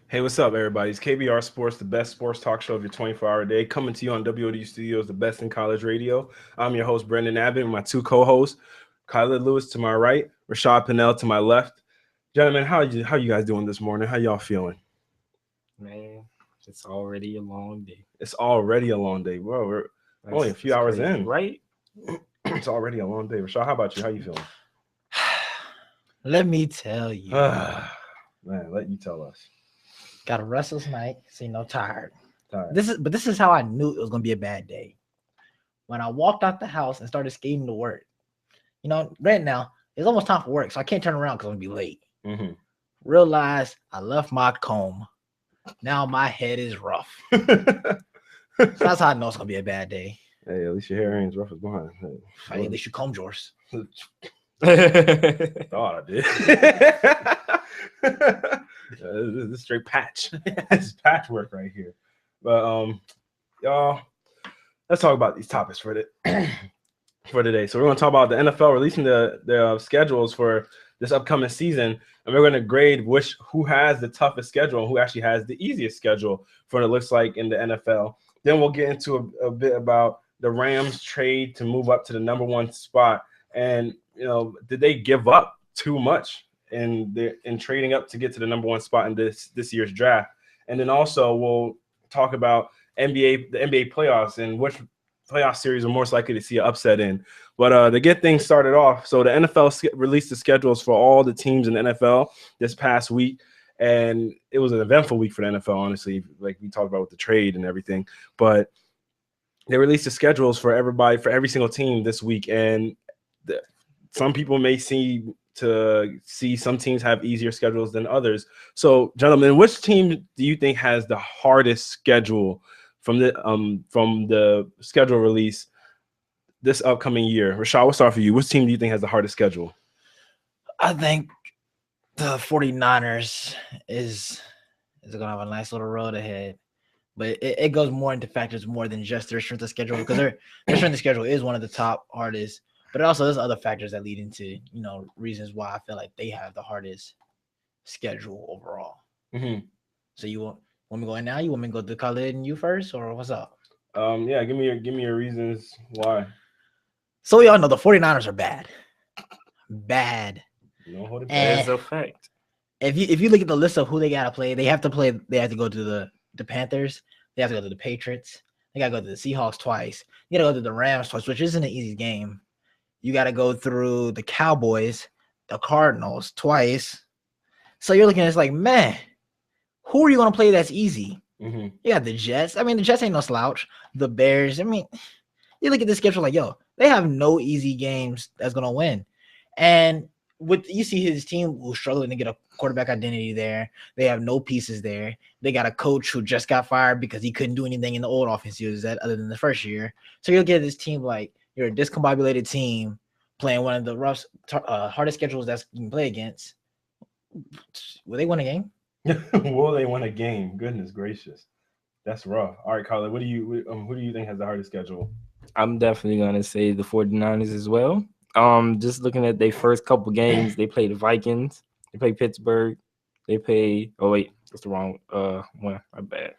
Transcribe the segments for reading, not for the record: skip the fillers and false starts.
Hey, what's up, everybody? It's KBR Sports, the best sports talk show of your 24-hour day, coming to you on WODU Studios, the best in college radio. I'm your host, Brendan Abbott, and my two co-hosts, Kyler Lewis to my right, Rashad Pinnell to my left. Gentlemen, how you guys doing this morning? How y'all feeling? Man, it's already a long day. It's already a long day. Bro, we're only a few That's hours crazy, in. right? It's already a long day. Rashad, how about you? How you feeling? Let me tell you, Man, let you tell us. got a restless night, tired. All right. This is how I knew it was gonna be a bad day. When I walked out the house and started skating to work. Right now it's almost time for work, so I can't turn around because I'm gonna be late. Mm-hmm. Realized I left my comb. Now my head is rough. So that's how I know it's gonna be a bad day. Hey, at least your hair ain't as rough as mine. Hey, at least you combed yours. Thought I did. This is straight patch. This is patchwork right here. But y'all, let's talk about these topics for for today. So we're going to talk about the NFL releasing the schedules for this upcoming season, and we're going to grade who has the toughest schedule and who actually has the easiest schedule for what it looks like in the NFL. Then we'll get into a bit about the Rams trade to move up to the number one spot, and did they give up too much in trading up to get to the number one spot in this year's draft? And then also we'll talk about the NBA playoffs and which playoff series we're most likely to see an upset in. But to get things started off, so the NFL released the schedules for all the teams in the NFL this past week, and it was an eventful week for the NFL, honestly, like we talked about with the trade and everything. But they released the schedules for everybody, for every single team this week, and some people may see some teams have easier schedules than others. So, gentlemen, which team do you think has the hardest schedule from the schedule release this upcoming year? Rashad, we'll start for you. Which team do you think has the hardest schedule? I think the 49ers is gonna have a nice little road ahead. But it goes more into factors more than just their strength of schedule, because their strength of schedule is one of the top hardest. But also there's other factors that lead into, reasons why I feel like they have the hardest schedule overall. Mm-hmm. So you want me to go in now? You want me to go to Khalid and you first, or what's up? Yeah, give me your reasons why. So we all know the 49ers are bad. Bad. That's a fact. If you look at the list of who they gotta play, they have to go to the Panthers, they have to go to the Patriots, they gotta go to the Seahawks twice, you gotta go to the Rams twice, which isn't an easy game. You gotta go through the Cowboys, the Cardinals twice. So you're looking at it's like, man, who are you gonna play that's easy? Mm-hmm. You got the Jets. I mean, the Jets ain't no slouch. The Bears. I mean, you look at this schedule like, yo, they have no easy games that's gonna win. And you see his team who's struggling to get a quarterback identity there. They have no pieces there. They got a coach who just got fired because he couldn't do anything in the old offense he was at other than the first year. So you'll get this team like you're a discombobulated team playing one of the hardest schedules that you can play against. Will they win a game? Will they win a game? Goodness gracious, that's rough. All right, Carla, who do you think has the hardest schedule? I'm definitely going to say the 49ers as well. Just looking at their first couple games, they play the Vikings, they play Pittsburgh, they play that's the wrong one. My bad.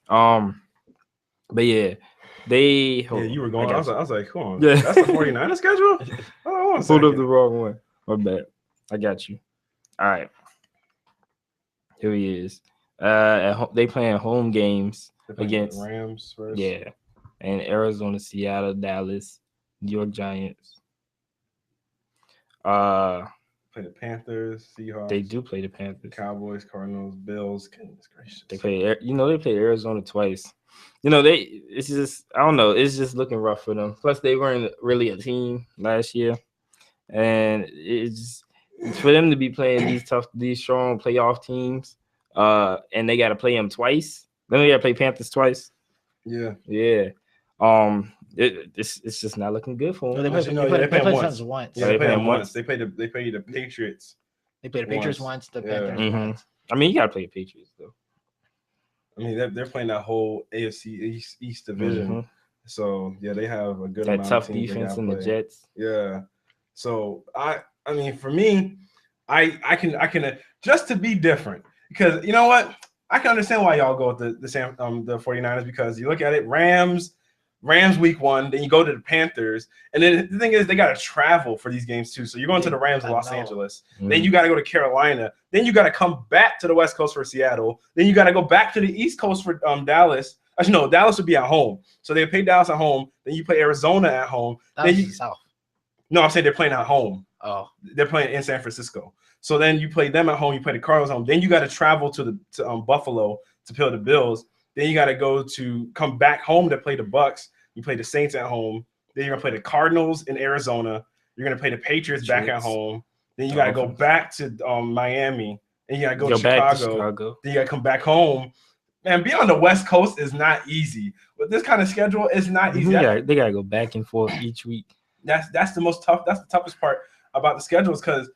But yeah, you were going. I was like, come on. Yeah. That's the 49ers schedule? Oh, pulled up the wrong one. My bad. I got you. All right. Here he is. They playing home games against the Rams first. Yeah. And Arizona, Seattle, Dallas, New York Giants. Play the Panthers, Seahawks. They do play the Panthers. Cowboys, Cardinals, Bills. Goodness gracious. They play Arizona twice. It's just, I don't know, it's just looking rough for them. Plus they weren't really a team last year. And it's for them to be playing these strong playoff teams, and they got to play them twice. Then they got to play Panthers twice. Yeah. It's just not looking good for them. They play once. Yeah, they play them once. They play the Patriots. They play the Patriots once. The Panthers once. I mean, you got to play the Patriots though. I mean, they're playing that whole AFC East division. Mm-hmm. So yeah, they have a good that amount tough of teams defense in the Jets. Yeah. So I mean, for me, I can just to be different. because you know what? I can understand why y'all go with the 49ers, because you look at it, Rams week 1, then you go to the Panthers, and then the thing is they got to travel for these games too. So you're going to the Rams in Los Angeles, then you got to go to Carolina, then you got to come back to the West Coast for Seattle, then you got to go back to the East Coast for Dallas. Actually, no, Dallas would be at home, so they play Dallas at home. Then you play Arizona at home. South. No, I'm saying they're playing at home. Oh, they're playing in San Francisco. So then you play them at home. You play the Cardinals at home. Then you got to travel to Buffalo to play the Bills. Then you got to come back home to play the Bucks. You play the Saints at home. Then you're gonna play the Cardinals in Arizona. You're gonna play the Patriots back at home. Then you got to go back to Miami, and you got to go to Chicago. Then you got to come back home. Man, being on the West Coast is not easy. With this kind of schedule, it's not easy. They gotta go back and forth each week. That's the most tough. That's the toughest part about the schedule, is because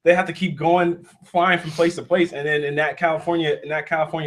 they have to keep flying from place to place, and then in that California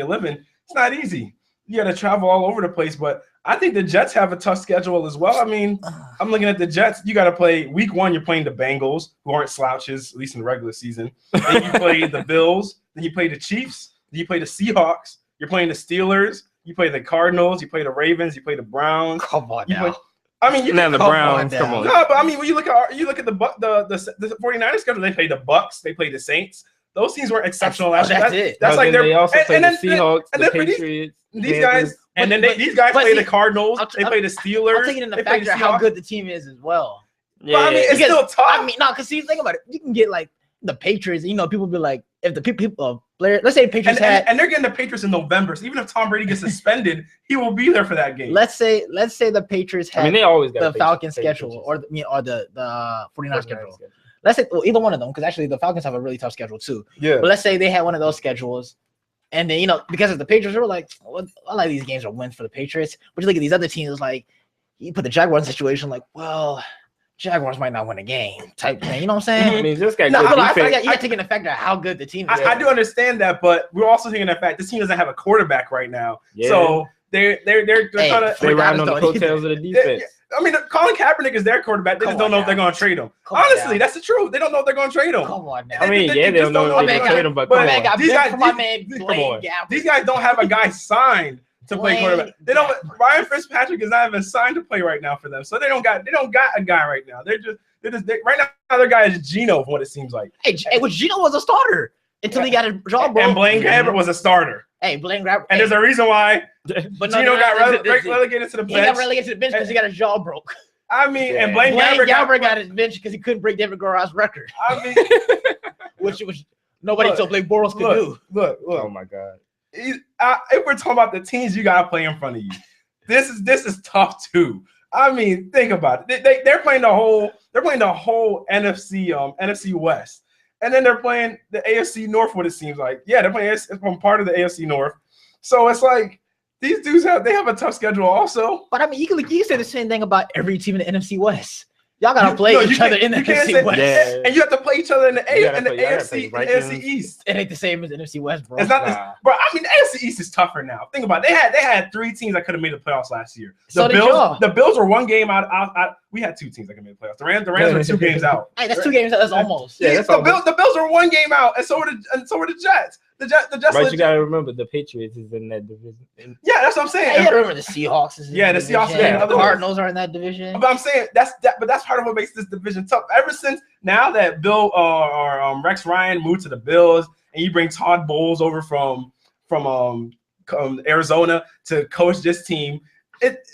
living, it's not easy. You got to travel all over the place. But I think the Jets have a tough schedule as well. I mean, I'm looking at the Jets. You got to play week 1. You're playing the Bengals, who aren't slouches, at least in the regular season. Then you play the Bills. Then you play the Chiefs. Then you play the Seahawks. You're playing the Steelers. You play the Cardinals. You play the Ravens. You play the Browns. Come on now. The Browns. Come on. No, but I mean, when you look at the 49ers schedule, they play the Bucks. They play the Saints. Those teams weren't exceptional last year. That's like they also play the Seahawks, the Patriots. These guys, and then these guys play the Cardinals. They play the Steelers. I'm taking into factor how good the team is as well. Yeah, but I mean, it's still tough. I mean, no, because see, think about it. You can get like the Patriots. You know, people be like, if the people player, let's say the Patriots and they're getting the Patriots in November. So even if Tom Brady gets suspended, he will be there for that game. Let's say the Patriots had they always got the Falcons schedule or the 49ers schedule. Let's say either one of them, because actually the Falcons have a really tough schedule too. Yeah. But let's say they had one of those schedules, and then because of the Patriots, they were like, well, a lot of these games are wins for the Patriots. But you look at these other teams, like you put the Jaguars in a situation, like, well, Jaguars might not win a game type thing. You know what I'm saying? I mean, this guy. I feel like you're taking the fact of how good the team is. I do understand that, but we're also taking the fact this team doesn't have a quarterback right now. Yeah. So they're trying to. They riding on the coattails of the defense. I mean, Colin Kaepernick is their quarterback. They just don't know if they're going to trade him. Honestly, that's the truth. They don't know if they're going to trade him. Come on now. I mean, they don't know if they're going to trade him, but these guys don't have a guy signed to play quarterback. They don't. Ryan Fitzpatrick is not even signed to play right now for them, so they don't got a guy right now. They're just right now. Their guy is Geno, from what it seems like. Hey, Geno was a starter until he got his jaw broke. And Blaine Gabbert was a starter. Hey, Blaine Gabbert. And there's a reason why Geno got relegated to the bench. He got relegated to the bench because he got his jaw broke. I mean, and Blaine Gabbert got his bench because he couldn't break David Guerra's record. I mean, which nobody until Blake Bortles could do. Look. Oh my God. If we're talking about the teams you gotta play in front of you, this is tough too. I mean, think about it. They're playing the whole NFC West, and then they're playing the AFC North. What it seems like, they're playing. It's from part of the AFC North, so it's like these dudes have a tough schedule also. But I mean, you can say the same thing about every team in the NFC West. Y'all gotta play each other in the NFC West, and you have to play each other in the AFC East. It ain't the same as the NFC West, bro. It's not bro. I mean, the AFC East is tougher now. Think about it. They had 3 teams that could have made the playoffs last year. The Bills were 1 game out. We had 2 teams that could make the playoffs. The Rams were 2 games out. Hey, that's 2 games. That's almost. Yeah, the Bills are 1 game out, and so were the Jets. The Jets. But you gotta remember the Patriots is in that division. Yeah, that's what I'm saying. You gotta remember the Seahawks is in the Seahawks. The Cardinals are in that division. But I'm saying that's part of what makes this division tough. Ever since now that Bill or Rex Ryan moved to the Bills, and you bring Todd Bowles over from Arizona to coach this team,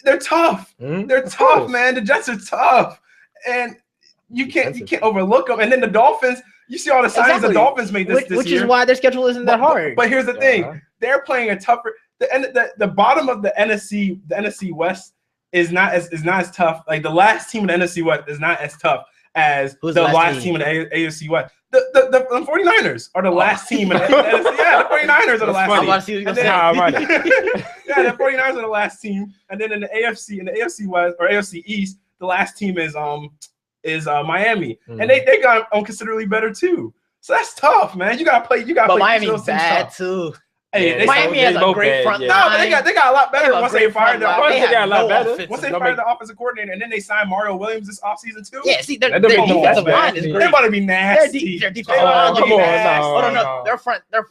they're tough. They're tough, man. The Jets are tough, and you can't overlook them. And then the Dolphins. You see all the signings the Dolphins made this year. Which is why their schedule isn't that hard. But here's the thing. They're playing a tougher – the bottom of the NFC West is not as tough. Like the last team in the NFC West is not as tough as the last team in the AFC West. The 49ers are the last team in the NFC. Yeah, the 49ers are the last team. I'm about to see what you're going to say. Yeah, the 49ers are the last team. And then in the AFC West or AFC East, the last team is Miami, and they got considerably better too. So that's tough, man. You gotta play. But Miami's bad too. Hey, they Miami has a both great bad, front yeah. No, but they got a lot They better have a once they great fired front line. the They got a lot better. offensive once they line. fired the offensive coordinator, and then they signed Mario Williams this offseason too. Yeah, see, their That don't make no defensive sense. line is They're great. about to be nasty. Their defensive They line about to gonna be be come on, nasty. no, Oh no, no. their front No,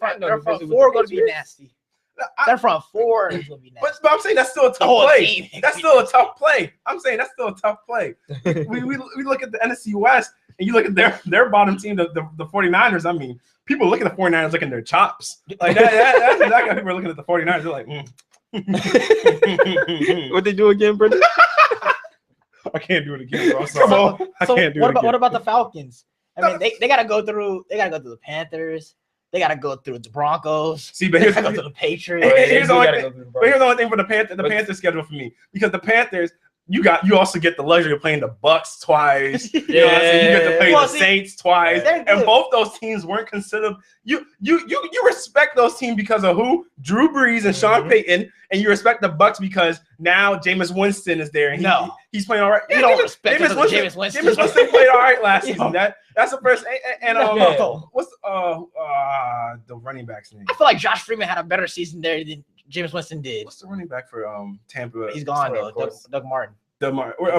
four with gonna the be Patriots. nasty. I- Their front four is gonna be nasty. But I'm saying that's still a The tough whole play. team is That's gonna still be a tough play. I'm saying that's still a tough play. we look at the NFC West and you look at their bottom team, the 49ers. I mean, people look at the 49ers looking at their chops. Like that's exactly how people are looking at the 49ers. They're like, What they do again, Brendan? I can't do it again, bro. So, I can't do it again. what about the Falcons? I mean, they gotta go through the Panthers. They gotta go through the Broncos. See, but They here's gotta go through the Patriots. Here's the only thing. Go through the But here's the only thing for the Panthers schedule for me, because the Panthers, you also get the luxury of playing the Bucks twice. You know what I'm saying? You get to play Well, the see, Saints twice, they're and good. both those teams weren't considered. You respect those teams because of who? Drew Brees and Sean Payton, and you respect the Bucks because now Jameis Winston is there. And he's playing all right. You don't respect Jameis Winston. Jameis Winston played all right last season. That's the first. And No. what's the running back's name? I feel like Josh Freeman had a better season there than Jameis Winston did. What's the running back for Tampa? He's gone Sorry, though. of course. Doug Martin. Is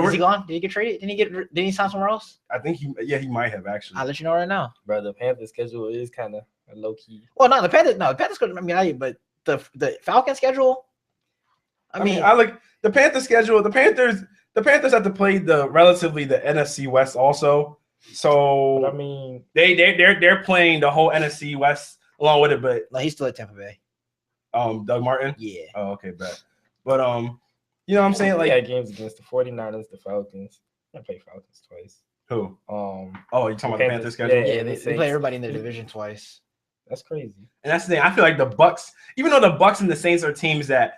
Is he gone? Did he get traded? Didn't he sign somewhere else? I think he might have actually. I'll let you know right now. Bro, the Panthers schedule is kind of low key. Well, no, the Panthers could. I mean, but the Falcons schedule. I mean, I like the Panthers schedule. The Panthers have to play the NFC West also. So But I mean, they're playing the whole NFC West along with it. But no, he's still at Tampa Bay. Doug Martin. Yeah. Oh, okay, bet. But you know what I'm saying? they Like got games against the 49ers, the Falcons. I play Falcons twice. who? Oh, You're talking about the Panthers schedule? Yeah. Yeah, they play everybody in their division twice. That's crazy. And that's the thing. I feel like the Bucks, even though the Bucks and the Saints are teams that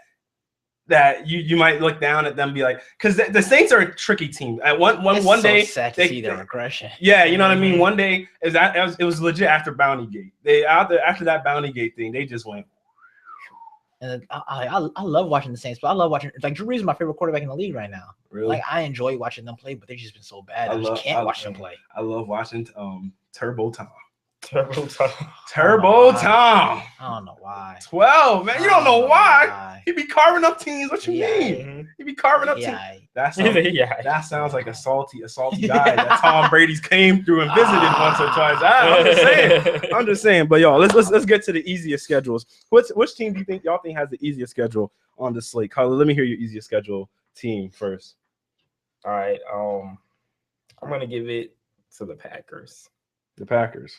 you might look down at them and be like, because the Saints are a tricky team. At one day, sad to see their regression. yeah, you know what I mean. One day it was legit after Bounty Gate. After that Bounty Gate thing, they just went. And I love watching the Saints, but I love watching Drew Brees is my favorite quarterback in the league right now. Really, Like I enjoy watching them play, but they've just been so bad. I just can't watch them play. I love watching Turbo Tom. Turbo Tom. Turbo Tom. I don't know why. 12, man. You don't know why. He be carving up teams. What you mean? He be carving up teams. That sounds like a salty guy that Tom Brady's came through and visited once or twice. I'm just saying. But y'all, let's get to the easiest schedules. Which team do you think y'all think has the easiest schedule on the slate? Carla, let me hear your easiest schedule team first. All right. I'm gonna give it to the Packers. The Packers.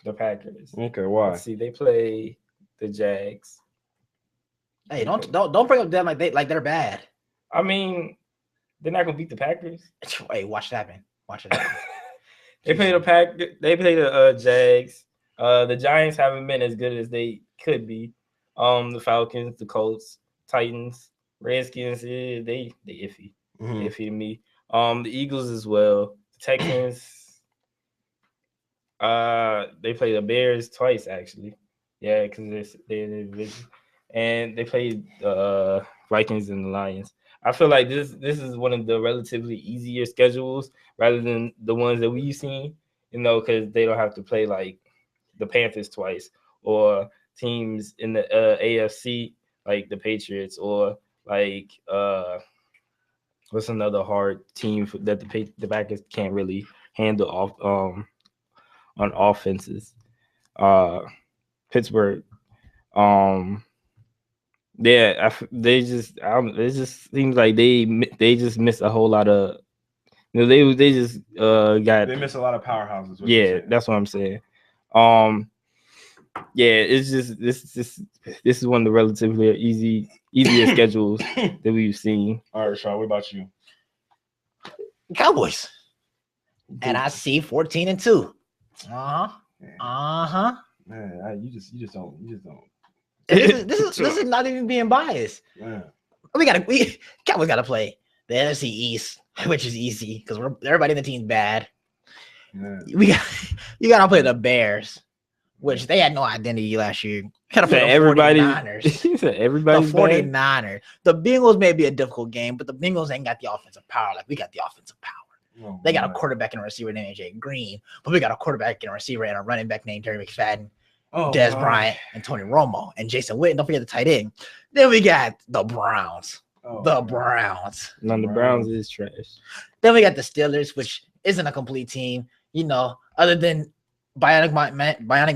Okay, why? Let's see, they play the Jags. Hey, don't bring up them like they're bad. I mean, they're not gonna beat the Packers. Hey, watch it happen. Watch it happen. They play the Jags. The Giants haven't been as good as they could be. The Falcons, the Colts, Titans, Redskins, they iffy. Iffy to me. The Eagles as well. The Texans. They play the Bears twice actually. Yeah, because they're in the division. And they played the Vikings and the Lions. I feel like this is one of the relatively easier schedules rather than the ones that we've seen, because they don't have to play like the Panthers twice or teams in the AFC like the Patriots or like what's another hard team that the Packers can't really handle off on offenses. Pittsburgh. Yeah, it just seems like they just miss a whole lot of. They just They miss a lot of powerhouses. Yeah, that's what I'm saying. Yeah, it's just this is one of the relatively easier schedules that we've seen. All right, Rashad, what about you? Cowboys. And I see 14-2. Man, you just don't. This is not even being biased. Man. Cowboys gotta play the NFC East, which is easy because everybody in the team's bad. Man. You gotta play the Bears, which they had no identity last year. You gotta play the Everybody. 49ers. Everybody. The 49ers. The Bengals may be a difficult game, but the Bengals ain't got the offensive power like we got the offensive power. Oh, they got a quarterback and a receiver named AJ Green, but we got a quarterback and a receiver and a running back named Terry McFadden. Des Bryant and Tony Romo and Jason Witten. Don't forget the tight end. Then we got the Browns. Browns. No, the Browns is trash. Then we got the Steelers, which isn't a complete team. Other than Bionic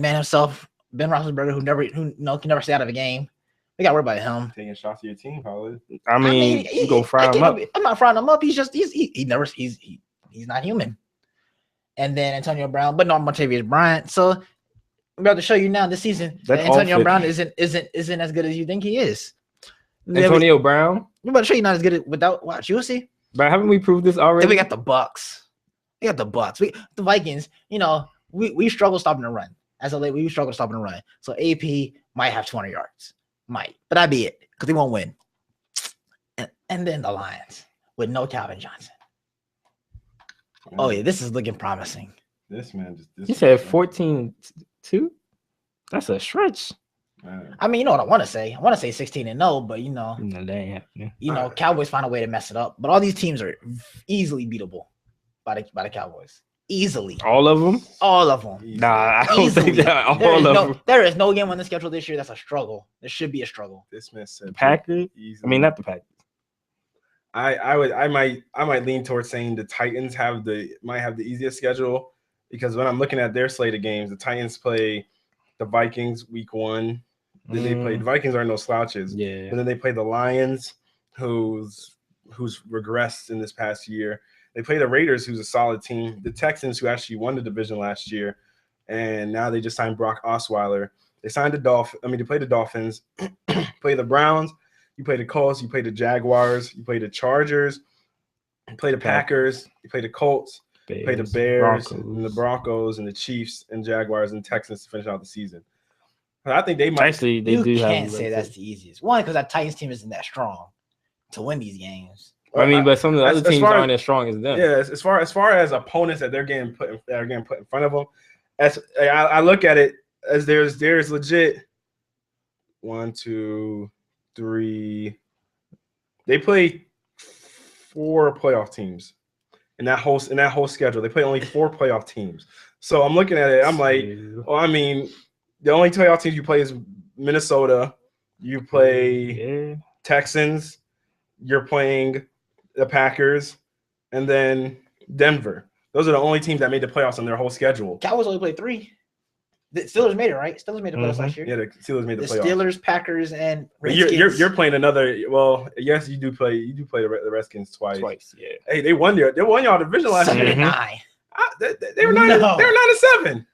Man himself, Ben Roethlisberger, who can never stay out of a game. We got to worry about him. Taking shots to your team, probably. I mean you go fry him up. I'm not frying him up. He's just he's not human. And then Antonio Brown, but no Montavious Bryant. So I'm about to show you now this season that Antonio Brown isn't as good as you think he is. Antonio Brown. I'm about to show you not as good without watch. You'll see. But haven't we proved this already? Then we got the Bucks. The Vikings. We struggle stopping the run. As of late, we struggle stopping the run. So AP might have 200 yards. Might. But that'd be it. Because they won't win. And then the Lions with no Calvin Johnson. Oh, yeah. This is looking promising. This man just... You said 14-2? That's a stretch. I mean, you know what I want to say? I want to say 16-0, but No, that ain't happening. Cowboys find a way to mess it up. But all these teams are easily beatable by the Cowboys. Easily. All of them? All of them. Nah, I don't think that all of them. There is no game on the schedule this year that's a struggle. There should be a struggle. This man said the Packers. I mean, not the Packers. I might lean towards saying the Titans might have the easiest schedule, because when I'm looking at their slate of games, the Titans play the Vikings week 1. Then they play the Vikings are no slouches. Yeah. And then they play the Lions, who's regressed in this past year. They play the Raiders, who's a solid team. The Texans, who actually won the division last year, and now they just signed Brock Osweiler. They signed they play the Dolphins, play the Browns. You play the Colts. You play the Jaguars. You play the Chargers. You play the Packers. You play the Colts. You play the Bears, and the Broncos, and the Chiefs, and Jaguars, and Texans to finish out the season. I think they might. Actually, they do. You can't say that's the easiest one, because that Titans team isn't that strong to win these games. I mean, but some of the other teams aren't as strong as them. Yeah, as far as opponents that they're getting put in front of them, I look at it as there's legit 1, 2, 3. They play 4 playoff teams in that whole schedule. They play only 4 playoff teams. So I'm looking at it. I'm like, the only playoff teams you play is Minnesota. You play Texans. You're playing the Packers, and then Denver. Those are the only teams that made the playoffs on their whole schedule. Cowboys only played 3. The Steelers made it, right? Steelers made the playoffs last year. Yeah, the Steelers made the playoffs. Steelers, Packers, and Redskins. You're playing another. Well, yes, you do play the Redskins twice. Yeah. Hey, they won y'all division last year. 7-9. They were 9-7.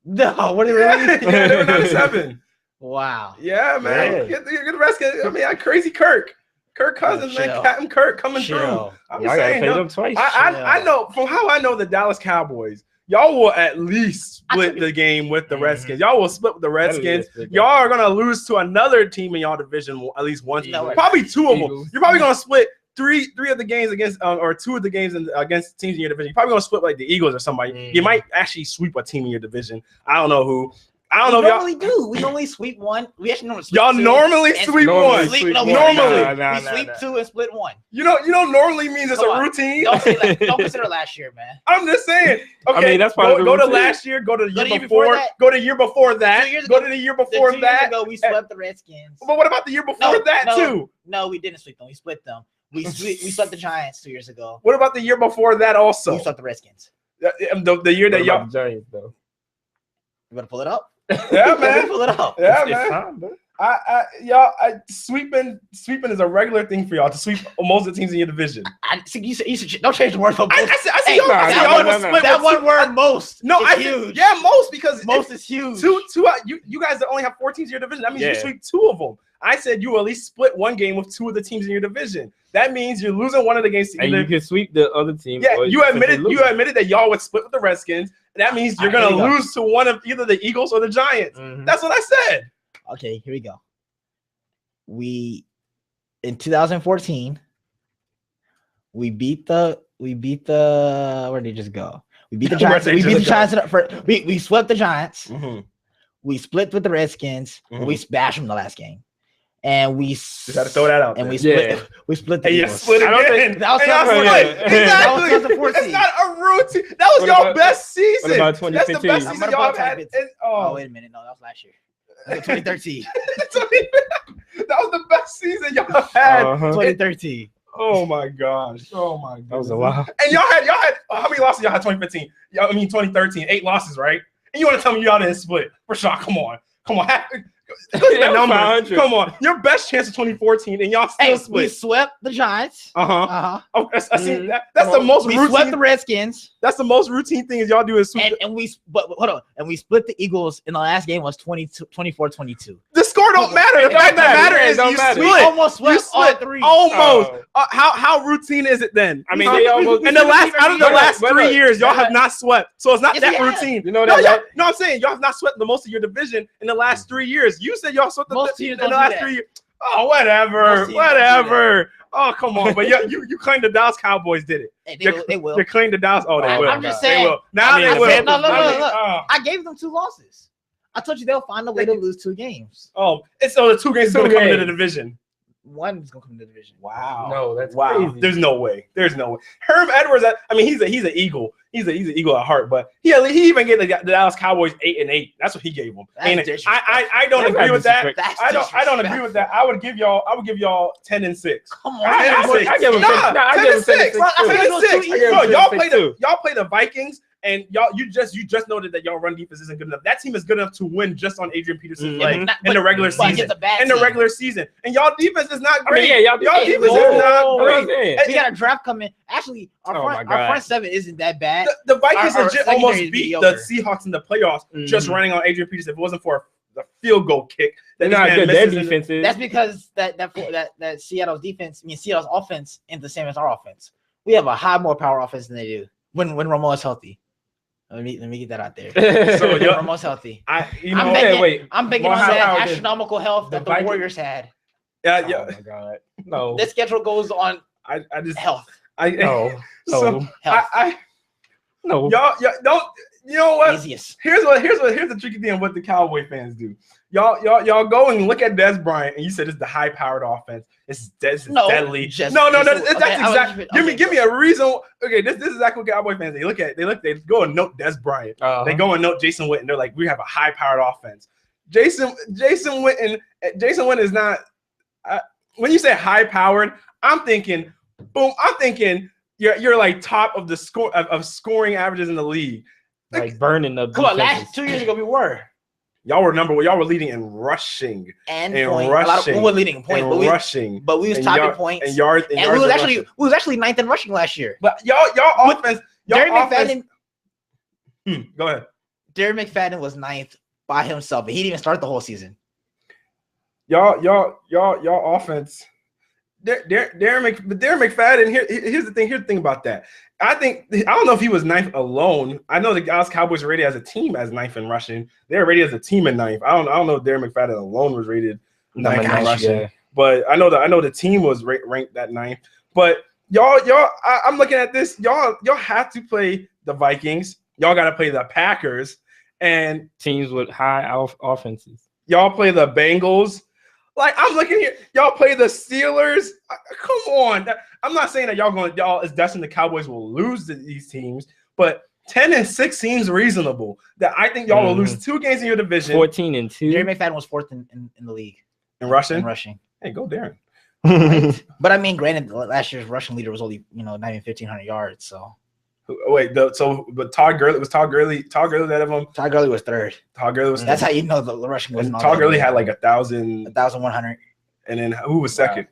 No, what are they really? Yeah, they were 9-7. Wow. Yeah, man. Get the Redskins. I mean, crazy Kirk Cousins, man, Captain Kirk coming through. I'm saying, them twice. I know from how I know the Dallas Cowboys. Y'all will at least split the game with the Redskins. Y'all will split with the Redskins. Y'all are gonna lose to another team in y'all division at least once. Probably 2 of them. You're probably gonna split three of the games against or 2 of the games against teams in your division. You're probably gonna split like the Eagles or somebody. You might actually sweep a team in your division. I don't know who. I don't know. Normally do. We normally sweep 1. We actually normally sweep y'all 2 normally sweep 1. Normally, we sweep 2 and split 1. You know, normally means it's a routine. Don't consider last year, man. I'm just saying. Okay, I mean, that's probably go to last year. Go to the year before. Go to the year before that. Go to the year before that. 2 years ago, we swept the Redskins. But what about the year before that too? No, we didn't sweep them. We split them. We swept the Giants 2 years ago. What about the year before that also? We swept the Redskins. The year that y'all. The Giants, though. You better pull it up. Yeah, man. Pull it up. Yeah, man. Sweeping is a regular thing for y'all to sweep most of the teams in your division. You said don't change the word for most. I see y'all split that one word most. No, is huge. Yeah, most because most is huge. Two. You guys that only have 4 teams in your division. That means you sweep 2 of them. I said you will at least split 1 game with 2 of the teams in your division. That means you're losing one of the games. And you can sweep the other team. Yeah, you admitted that y'all would split with the Redskins. That means you're gonna lose to one of either the Eagles or the Giants. That's what I said. Okay, here we go. In 2014, we beat the where did it just go? We beat the Giants. We beat the Giants. We swept the Giants. We split with the Redskins. We bashed them the last game. and we Just had to throw that out. and there. we split. Yeah. We split the And you Eagles. split I don't again. think- That was And y'all something- split. that was Exactly. 2014. It's not a routine. That was What y'all about- best season. what about That's the 2015? best I'm season gonna y'all put have had. 2015. And, Oh, wait a minute. No, that was last year. That was 2013. that was the best season y'all had. 2013. Oh my gosh. Oh my goodness. That was a while. And y'all had how many losses y'all had 2015? 2013, 8 losses, right? And you want to tell me y'all didn't split? For sure. Come on. Look at the numbers. 500. Come on. Your best chance of 2014 and y'all still Hey, we split. swept the Giants. Uh-huh. Oh, that's Mhm. the most We swept routine. the Redskins. That's the most routine thing is y'all do is sweep. And we hold on. And we split the Eagles in the last game was 24-22. The score don't matter. The It fact don't that matter. matter It is don't you matter. We split. almost You swept all split. three. Almost. Oh. How routine is it then? I mean, Huh? they almost in the last out of the Wait, last wait, 3 wait. years, y'all Wait, have wait. not swept. So it's not Yes, that we have. routine. You know No, that. no, I'm saying y'all have not swept the most of your division in the last 3 years. You said y'all swept Most the teams in don't the do last that. 3 years. Oh, whatever, Most teams don't do whatever. Oh, come on. But you claim the Dallas Cowboys did it. Hey, You're- they will. You claim the Dallas. Oh, they Oh, will. I'm just They saying. will. Now I mean, they the will. Panthers- No, look. Oh. I gave them 2 losses. I told you they'll find a way to lose 2 games. Oh, and so the 2 games is going to come into the division. One's gonna come to the division. Wow. No, that's wow. crazy. There's no way. There's no way. Herm Edwards. I mean, he's an Eagle. He's an Eagle at heart. But he even gave the Dallas Cowboys 8-8. That's what he gave them. That's And disrespectful. I don't That's agree with that. disrespectful. That's I don't agree with that. I would give y'all 10-6. Come on. I give him Nah, 10. I give him 10-6. 10-6 Well, I too. think it was 10-6. too easy. Bro, y'all 10-6 play the Vikings, and you just noted that y'all run defense isn't good enough. That team is good enough to win just on Adrian Peterson's Mhm. leg Not- in the regular but season. against a bad In the team. regular season, and y'all defense is not I mean, great. yeah, y'all defense is good. not That's great. what I'm We got a draft coming. Actually, Oh our my God. front 7 isn't that bad. The Vikings Our legit secondary almost is beat mediocre. the Seahawks in the playoffs just Mhm. running on Adrian Peterson. If it wasn't for the field goal kick They're that this not man good. Their misses in the- defense is. That's because that Seattle's defense, Seattle's offense isn't the same as our offense. We have a high more power offense than they do when Romo is healthy. Let me get that out there. So, When yeah. Romo's healthy. I'm I'm betting. betting, I'm betting More on high that power than astronomical health that the Vikings? Warriors had. Yeah, Oh yeah. my God. No. This schedule goes on I just health. No. So No. Health. No. y'all don't. You know what? Easiest. Here's the tricky thing of what the Cowboy fans do. Y'all go and look at Des Bryant, and you said it's the high-powered offense. It's deadly. Just- No. just- That's okay, exactly. okay, Give me a reason. Okay, this is exactly what Cowboy fans they go and note Des Bryant. Uh-huh. They go and note Jason Witten. They're like, we have a high-powered offense. Jason Witten is not. When you say high-powered, I'm thinking, boom. I'm thinking you're like top of the score of scoring averages in the league. like burning up. Come on, defenses. 2 years ago we were. Y'all were leading in rushing And And point. rushing. We were leading in point, and but we rushing was and topping yard- points. and yards and And yards we was and actually rushing. 9th in rushing last year. But y'all offense. Derek Y'all offense. McFadden, Go ahead. Derek McFadden was 9th by himself, but he didn't even start the whole season. Y'all offense. Darren McFadden. Here's the thing about that. I don't know if he was 9th alone. I know the Dallas Cowboys were rated as a team as 9th in rushing. They were rated as a team in 9th. I don't know if Darren McFadden alone was rated 9th in rushing. Yeah. But I know the team was ranked at 9th. But I'm looking at this. Y'all have to play the Vikings. Y'all got to play the Packers, and Teams with high offenses. y'all play the Bengals. Like, I'm looking here, y'all play the Steelers. Come on. I'm not saying that y'all is destined the Cowboys will lose to these teams, but 10-6 seems reasonable. That I think y'all will lose 2 games in your division. 14-2. Derek McFadden was 4th in the league in rushing. in rushing. Hey, go Darren. But I mean, granted, last year's rushing leader was only not even 1,500 yards. So Wait, but Todd Gurley that of them. Todd Gurley was 3rd. Todd Gurley was. That's how you know the rushing was. And Todd Gurley had like 1,000. 1,100. And then who was second?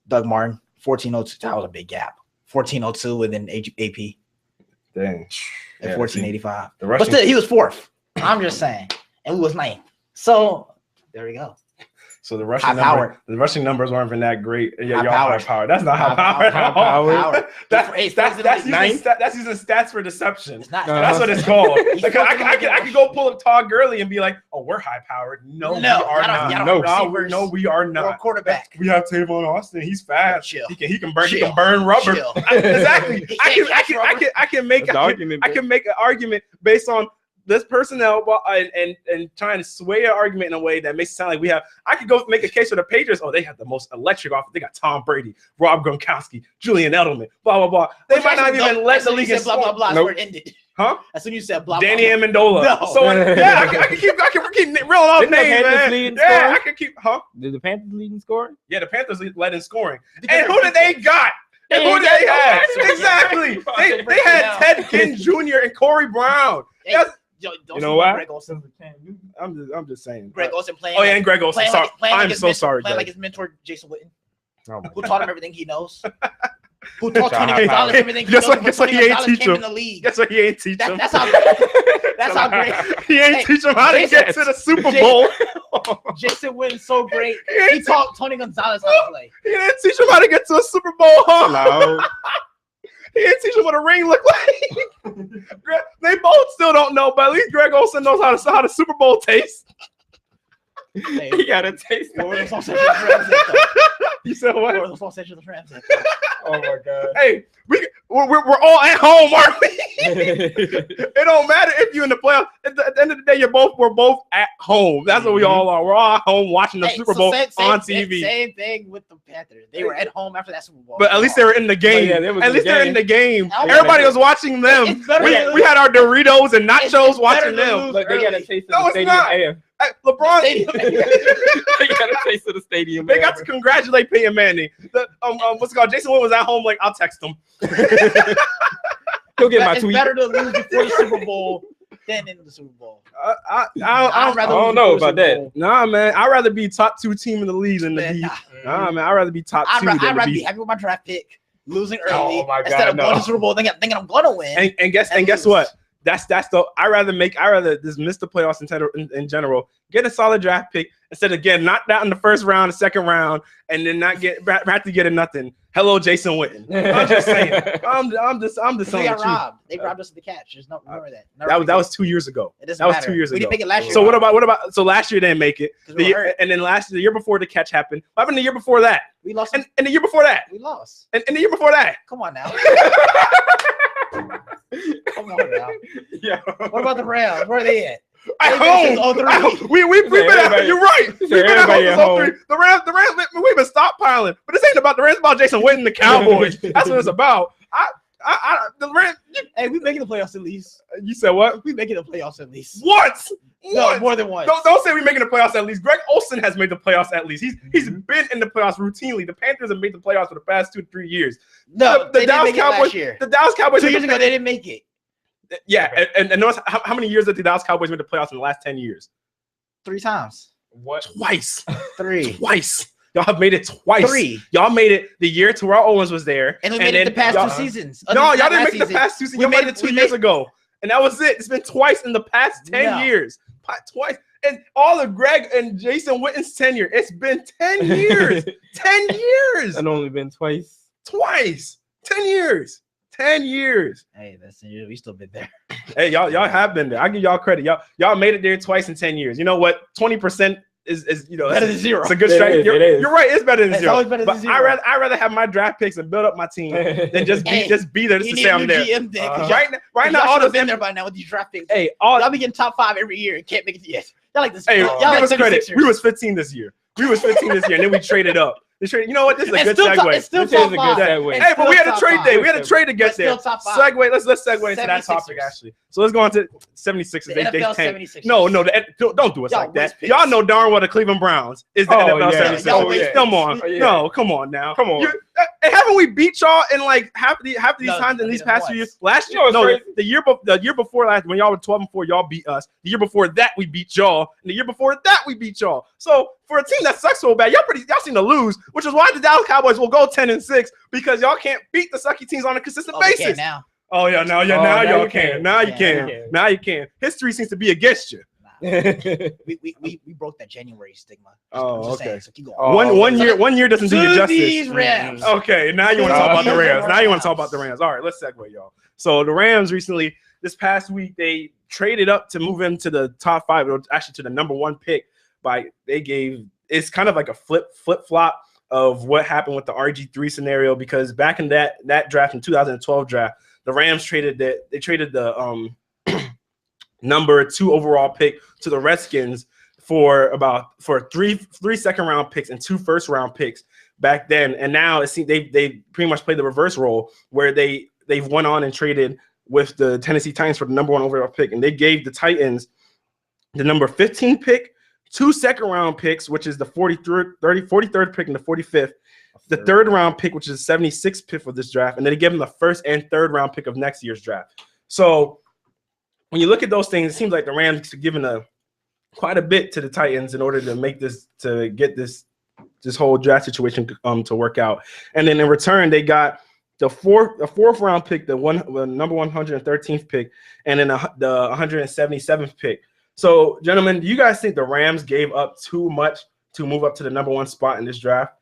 Doug Martin, 1,402. That was a big gap. 1,402 within AP Dang. at Yeah, 1,485. The But rushing. still, he was 4th. I'm just saying, and we was 9th. So there we go. So the rushing numbers weren't even that great. Yeah, y'all high powered. That's not high powered. High powered. That's using stats for deception. It's not. That's what it's called. He's Like, I could go pull up Todd Gurley and be like, "Oh, we're high powered." No, we are y'all not. don't No, receivers we are or a not. quarterback. We have Tavon Austin. He's fast. Chill. He can burn. He Chill. can burn rubber. Chill. Exactly. He can't catch rubber. I can make an argument based on this personnel and trying to sway an argument in a way that makes it sound like we have. I could go make a case for the Patriots. Oh, they have the most electric offense. They got Tom Brady, Rob Gronkowski, Julian Edelman, blah blah blah. They might not even let the league blah blah blah. Nope. Where it ended. Huh? As soon as you said blah, Danny blah, Amendola. No. So yeah, I can keep reeling off names, man. Yeah, I can keep. Huh? Did the Panthers lead in scoring? Yeah, the Panthers led in scoring. And who did they got? And who did they have? Exactly. They had Ted Ginn Jr. and Corey Brown. Hey, you know what? I'm just saying. Greg Olsen playing. Oh yeah, and Greg Olsen. Sorry, I'm so sorry. Playing like his mentor Jason Witten, who taught him everything he knows. Who taught Tony Gonzalez everything he knows? Guess what? He ain't teach him. In the league. Guess what? He ain't teach him. That's how. That's how great. He ain't teach him how to get to the Super Bowl. Jason Witten's so great. He taught Tony Gonzalez how to play. He didn't teach him how to get to a Super Bowl. Huh? He didn't teach him what a ring looked like. They both still don't know, but at least Greg Olsen knows how the Super Bowl tastes. Hey, he got a taste. You said what? Oh my god! Hey, we're all at home, aren't we? It don't matter if you're in the playoffs. At the end of the day, we're both at home. That's what we all are. We're all at home watching the Super Bowl on TV. Same thing with the Panthers. They were at home after that Super Bowl. But at least they were in the game. At least they're in the game. Everybody was watching them. We had our Doritos and nachos watching them. But they got a taste of the stadium. LeBron, they got a taste of the stadium. They got to congratulate Peyton Manning. What's it called? Jason Witten was at home. Like, I'll text him. He'll get my tweet. It's better to lose before the Super Bowl than in the Super Bowl. I don't know about that. Nah, man. I'd rather be top 2 team in the league than the beat. Nah, man. I'd rather be top 2 than I'd rather be happy with my draft pick, losing early instead of going to the Super Bowl thinking I'm gonna win. And guess what? That's I'd rather just miss the playoffs in general. Get a solid draft pick instead of getting knocked out in the first round, the second round, and then not have to get a nothing. Hello, Jason Witten. I'm just saying. I'm just They got robbed. They robbed us of the catch. There's no remember that. That was 2 years ago. It doesn't that was matter. 2 years ago. We didn't make it last year. So what about? So last year they didn't make it. And then the year before the catch happened. What happened the year before that? We lost. And the year before that? We lost. And the year before that? Come on now. Come on now. Yeah. What about the Rams? Where are they at? At home. We've been at, you're right. We've been at home. The Rams, we've been stockpiling. But this ain't about the Rams, it's about Jason Witten and the Cowboys. That's what it's about. The Rams. Hey, we making the playoffs at least. You said what? We making the playoffs at least. What? No, more than once. Don't say we making the playoffs at least. Greg Olsen has made the playoffs at least. He's been in the playoffs routinely. The Panthers have made the playoffs for the past 2 to 3 years. No, the Dallas Cowboys. Last year. The Dallas Cowboys. 2 years ago, they didn't make it. Yeah, and notice how many years did the Dallas Cowboys made the playoffs in the last 10 years? 3 times. What? Twice. 3. Twice. Y'all have made it twice. 3. Y'all made it the year Terrell Owens was there. And we made it the past 2 seasons. No, y'all didn't make it the past 2 seasons. Y'all made it 2 years ago. And that was it. It's been twice in the past 10 years. Twice. And all of Greg and Jason Witten's tenure. It's been 10 years. 10 years. And only been twice. Twice. 10 years. 10 years. Hey, that's we still been there. Hey, y'all have been there. I give y'all credit. Y'all made it there twice in 10 years. You know what? 20% is better than 0. It's a good strike. You're right. It's better than 0. Always better than 0. I rather have my draft picks and build up my team than just be there just to say I'm there. Right now, all the been there by now with these draft picks. Hey, y'all be getting top 5 every year and can't make it yet. Y'all like this. Hey, y'all like credit. We was 15 this year. And then we traded up. You know what? This is a good segue. It's still top 5. Hey, but we had a trade day. We had a trade to get there. Segue. Let's segue into that topic actually. So let's go on to 76ers. They 10. No, don't do us like that. Y'all know darn well the Cleveland Browns is the NFL 76ers. Come on. No, come on now. Come on. And haven't we beat y'all in like half these times in these past few years? Last year, the year before last, when y'all were 12-4, y'all beat us. The year before that, we beat y'all. And the year before that, we beat y'all. So for a team that sucks so bad, y'all seem to lose, which is why the Dallas Cowboys will go 10-6 because y'all can't beat the sucky teams on a consistent basis. Oh yeah, now y'all can. Now you can. History seems to be against you. We broke that January stigma. Oh, okay. So keep going. One year doesn't do you justice. These Rams. Okay, now you want to talk about the Rams. Now you want to talk about the Rams. All right, let's segue, y'all. So the Rams recently, this past week, they traded up to move into the top 5, or actually to the number 1 pick. It's kind of like a flip flop of what happened with the RG3 scenario, because back in that draft in 2012 draft, the Rams traded the number 2 overall pick to the Redskins for three second round picks and 2 first round picks back then. And now it seems they pretty much played the reverse role where they've went on and traded with the Tennessee Titans for the number 1 overall pick, and they gave the Titans the number 15 pick, 2 second round picks, which is the 43rd pick and the 45th, the 3rd round pick, which is the 76th pick for this draft, and then they gave them the 1st and 3rd round pick of next year's draft. So when you look at those things, it seems like the Rams are giving quite a bit to the Titans in order to get this whole draft situation to work out. And then in return, they got the 4th round pick, the number 113th pick, and then the 177th pick. So, gentlemen, do you guys think the Rams gave up too much to move up to the number 1 spot in this draft?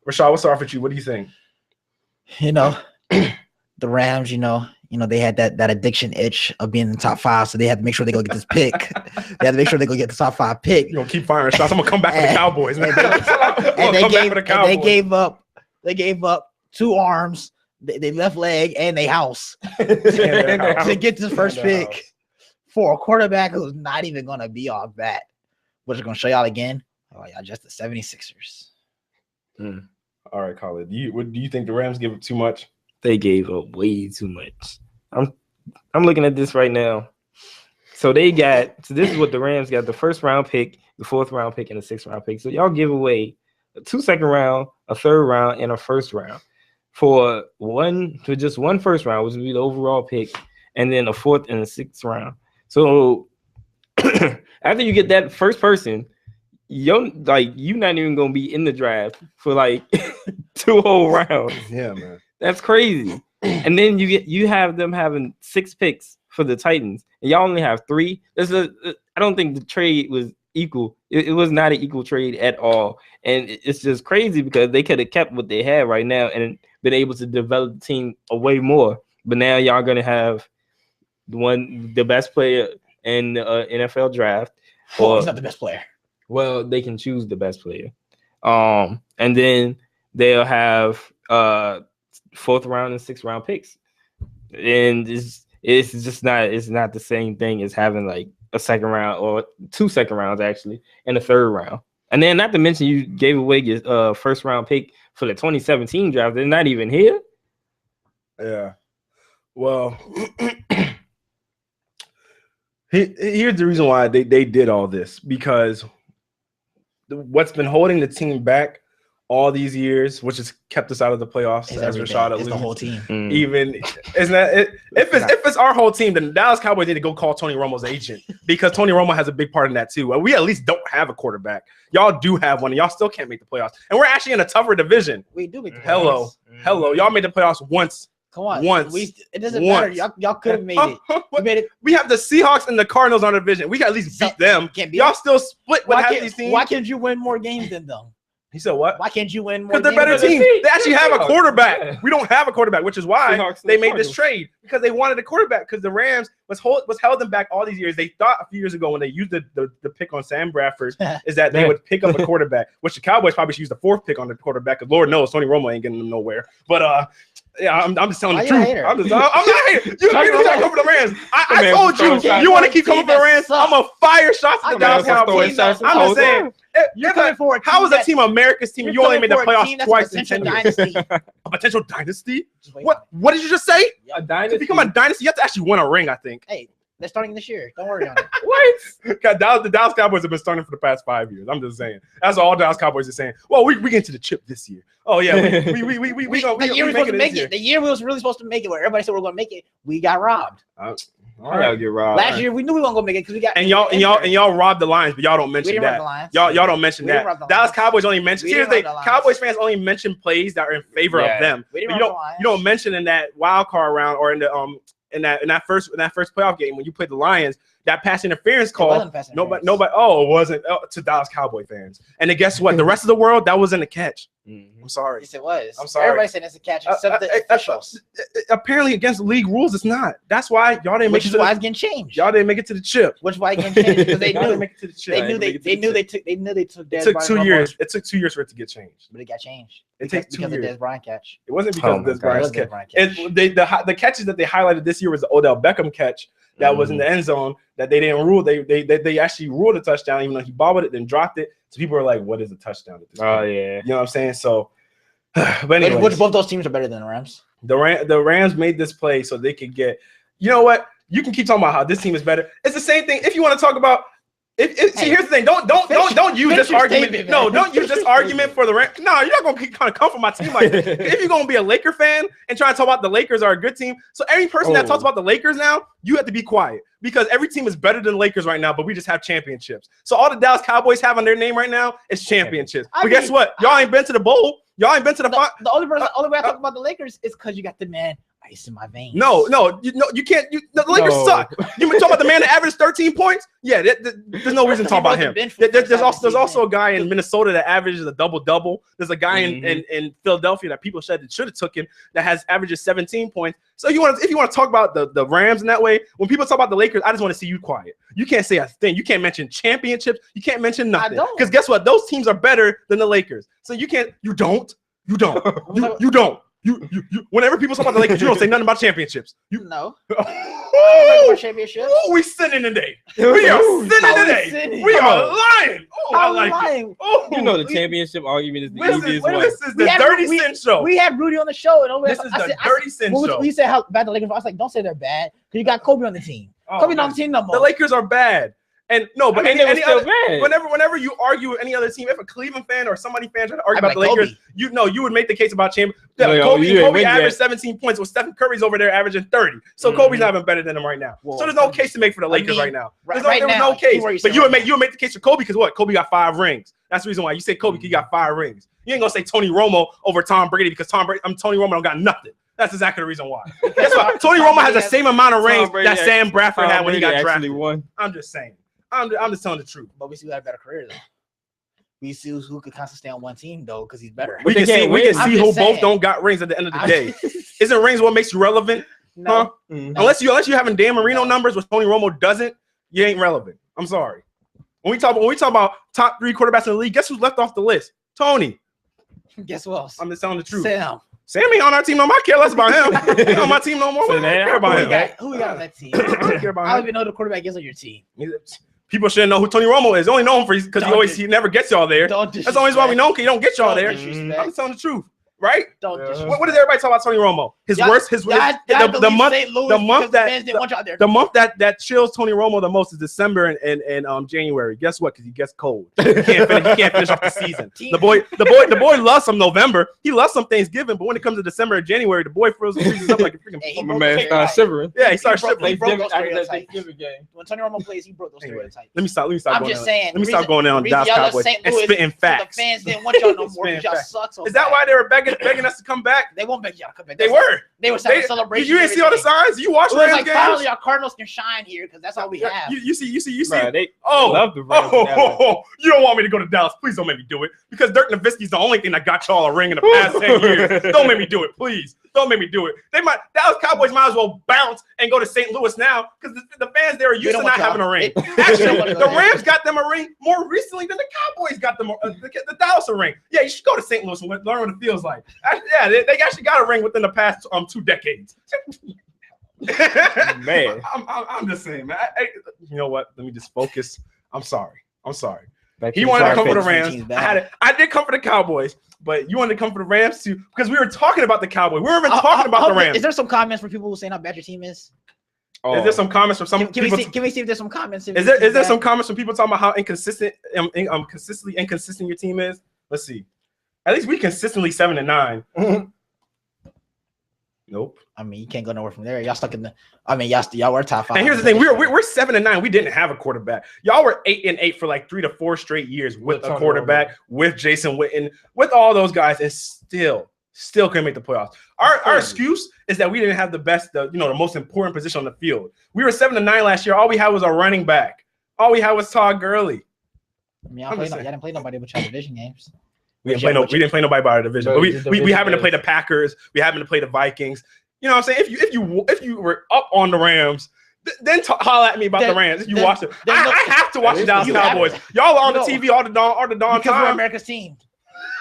Rashad, what's off with you? What do you think? The Rams, they had that addiction itch of being in the top 5, so they had to make sure they go get this pick. They had to make sure they go get the top 5 pick. You're gonna keep firing shots. I'm gonna come back for the Cowboys. They gave up 2 arms, they left leg, and they house to get this first pick for a quarterback who's not even gonna be all that. Which is gonna show y'all again. Oh, y'all just the 76ers. All right, Khalid. Do you think the Rams give up too much? They gave up way too much. I'm looking at this right now. So this is what the Rams got: the 1st round pick, the 4th round pick, and the 6th round pick. So y'all give away a 2 second round, a 3rd round, and a 1st round for just 1 1st round, which would be the overall pick, and then a 4th and a 6th round. So after you get that first person, you're not even gonna be in the draft for 2 whole rounds. Yeah, man. That's crazy. And then you have them having 6 picks for the Titans, and y'all only have 3. I don't think the trade was equal. It was not an equal trade at all, and it's just crazy because they could have kept what they had right now and been able to develop the team way more. But now y'all gonna have the best player in the NFL draft. He's not the best player. Well, they can choose the best player, and then they'll have 4th round and 6th round picks, and it's just not the same thing as having a 2nd round or 2 second rounds actually and a 3rd round. And then not to mention you gave away your 1st round pick for the 2017 draft. They're not even here. Yeah. Well, here's the reason why they did all this, because what's been holding the team back all these years, which has kept us out of the playoffs, as Rashad alluded, the whole team. Even isn't that it? If it's our whole team, then the Dallas Cowboys need to go call Tony Romo's agent, because Tony Romo has a big part in that too. We at least don't have a quarterback. Y'all do have one, and y'all still can't make the playoffs. And we're actually in a tougher division. We do make the playoffs. Hello. Y'all made the playoffs once. Come on. Once. It doesn't matter. Y'all could have made it. We have the Seahawks and the Cardinals on our division. We can at least beat them. Y'all still split with half these teams. Why can't you win more games than them? He said what? Why can't you win more? Because they're better teams. They actually have a quarterback. We don't have a quarterback, which is why they made this trade, because they wanted a quarterback, because the Rams was held them back all these years. They thought a few years ago when they used the pick on Sam Bradford is that they would pick up a quarterback, which the Cowboys probably should use the 4th pick on the quarterback, because Lord knows Tony Romo ain't getting them nowhere. But yeah, I'm just telling the truth. I'm not here. You can't come for the Rams. I told you, you want to keep coming for the Rams. I'm going to fire shots at the Dallas Cowboys. I'm just saying. How is a team America's team? You only made the playoffs twice in 10 years. A potential dynasty? What did you just say? A dynasty? To become a dynasty, you have to actually win a ring, I think. Hey, they're starting this year. Don't worry on it. What? The Dallas Cowboys have been starting for the past 5 years. I'm just saying. That's all Dallas Cowboys are saying. Well, we get into the chip this year. Oh yeah, we make it. The year we was really supposed to make it, where everybody said we're going to make it, we got robbed. All right, get robbed. Last year we knew we weren't gonna make it because we got and y'all robbed the Lions, but y'all don't mention that. Y'all don't mention that. Dallas Cowboys only mention. Here's the thing: Cowboys fans only mention plays that are in favor of them. You don't mention in that wild card round or in the in that first playoff game when you played the Lions, that pass interference call. Nobody. Oh, it wasn't to Dallas Cowboy fans. And then guess what? The rest of the world, that wasn't a catch. I'm sorry. Yes, it was. I'm sorry. Everybody said it's a catch except the officials. Apparently, against league rules, it's not. That's why y'all didn't make Which it is to why the, it's getting changed. y'all didn't make it to the chip. Which is why it's getting changed because they Y'all knew didn't make it to the chip. they knew they took. It Dez took Bryant's 2 one years. more, It took 2 years for it to get changed. but it got changed. It takes 2 because years. of Dez Bryant catch. It wasn't because of this Bryant's It was catch. Dez Bryant catch. The catches that they highlighted this year was the Odell Beckham catch that was in the end zone that they didn't rule. They actually ruled a touchdown even though he bobbled it then dropped it. So people were like, "What is a touchdown?" At this point? Yeah. You know what I'm saying? So, but anyway, Which both those teams are better than the Rams. the Rams made this play so they could get. You know what? You can keep talking about how this team is better. It's the same thing. If you want to talk about. See, here's the thing. Don't use this argument. No, don't use this argument for the Rams. No, you're not gonna kind of come for my team like that. If you're gonna be a Laker fan and try to talk about the Lakers are a good team, so every person that talks about the Lakers now, you have to be quiet because every team is better than the Lakers right now. But we just have championships. So all the Dallas Cowboys have on their name right now is championships. But guess what? Y'all ain't been to the bowl. Y'all ain't been to the. The only way I talk about the Lakers is because you got the man ice in my veins. No, you can't. The Lakers suck. You been talking about the man that averaged 13 points? Yeah, there's no reason to talk about him. There's also a guy in Minnesota that averages a double-double. There's a guy in Philadelphia that people said that should have took him that has averages 17 points. So if you want to talk about the Rams in that way, when people talk about the Lakers, I just want to see you quiet. You can't say a thing. You can't mention championships. You can't mention nothing. Because guess what? Those teams are better than the Lakers. So you can't. You don't. Whenever people talk about the Lakers, you don't say nothing about championships. No. Championship. Oh, we sinning today. We are sinning today. We are lying. Oh, I like it. Oh, you know the championship argument is the easiest one. This is the Dirty Sin Show. We had Rudy on the show. And this is the Dirty Sin Show. We said how bad the Lakers are. I was like, don't say they're bad because you got Kobe on the team. Kobe not on the team no more. The Lakers are bad. And no, but any other, whenever you argue with any other team, if a Cleveland fan or somebody fan try to argue about the Lakers, you would make the case about champion. Kobe averaged 17 points with Stephen Curry's over there averaging 30. So Kobe's not even better than him right now. So there's no case to make for the Lakers right now. There was no case. But you would make the case for Kobe because what? Kobe got 5 rings. That's the reason why you say Kobe. He got 5 rings. You ain't gonna say Tony Romo over Tom Brady because Tony Romo don't got nothing. That's exactly the reason why. Guess what? Tony Romo has the same amount of rings that Sam Bradford had when he got drafted. I'm just saying. I'm just telling the truth. But we see who had a better career though. We see who could constantly stay on one team though, because he's better. We can see who both don't got rings at the end of the day. Isn't rings what makes you relevant? No. Huh? Unless you're having Dan Marino numbers, which Tony Romo doesn't, you ain't relevant. I'm sorry. When we talk about top 3 quarterbacks in the league, guess who's left off the list? Tony. Guess who else? I'm just telling the truth. Sam ain't on our team no more. I care less about him. He ain't on my team no more. I don't care about him. Who we got on that team? I don't care about him. I don't even know who the quarterback is on your team. People shouldn't know who Tony Romo is. They only know him because he never gets y'all there. That's the only reason why we know him, because he don't get y'all there. I'm just telling the truth. Right? What does everybody talk about Tony Romo? The month that chills Tony Romo the most is December and January. Guess what? Because he gets cold. He can't finish off the season. The boy loves some November. He loves some Thanksgiving, but when it comes to December and January, the boy freezes up like a freaking. My man starts shivering. Yeah, he starts shivering. When Tony Romo plays, he broke those stereotypes. Let me stop. I'm just saying. Let me stop going down on Dallas Cowboys and spitting facts. The fans didn't want y'all no more because y'all suck so bad. Is that why they were begging us to come back? They won't beg y'all to come back. They were celebrating. You didn't see all the signs. You watched Rams games. Finally, our Cardinals can shine here because that's all we have. You see. Bro, they love the Rams. You don't want me to go to Dallas? Please don't make me do it because Dirk Nowitzki's the only thing that got y'all a ring in the past 10 years. Don't make me do it, please. Don't make me do it. Dallas Cowboys might as well bounce and go to St. Louis now because the fans there are used to not having a ring. Actually, the Rams got them a ring more recently than the Cowboys got them the Dallas a ring. Yeah, you should go to St. Louis and learn what it feels like. Yeah, they actually got a ring within the past 2 decades. Man, I'm just saying, man. You know what? Let me just focus. I'm sorry. Like he wanted to come for the Rams. I did come for the Cowboys, but you wanted to come for the Rams too because we were talking about the Cowboys. We were even talking about the Rams. Is there some comments from people who saying how bad your team is? Is there some comments from some people? Can we see if there's some comments? Is there some comments from people talking about how consistently inconsistent your team is? Let's see. At least we consistently 7-9. Nope. I mean, you can't go nowhere from there. Y'all stuck in the. I mean, y'all were top 5. And here's the thing: we're 7-9. We didn't have a quarterback. Y'all were 8-8 for like 3 to 4 straight years with a quarterback, with Jason Witten, with all those guys, and still couldn't make the playoffs. Our excuse is that we didn't have the best, the most important position on the field. We were 7-9 last year. All we had was a running back. All we had was Todd Gurley. I mean, y'all didn't play nobody but y'all division games. We didn't play nobody by our division, but we having to play the Packers. We having to play the Vikings. You know what I'm saying? If you were up on the Rams, then holler at me about the Rams. If you watch it, I have to watch the Dallas Cowboys. Y'all are on the TV all the darn because time. we're America's team.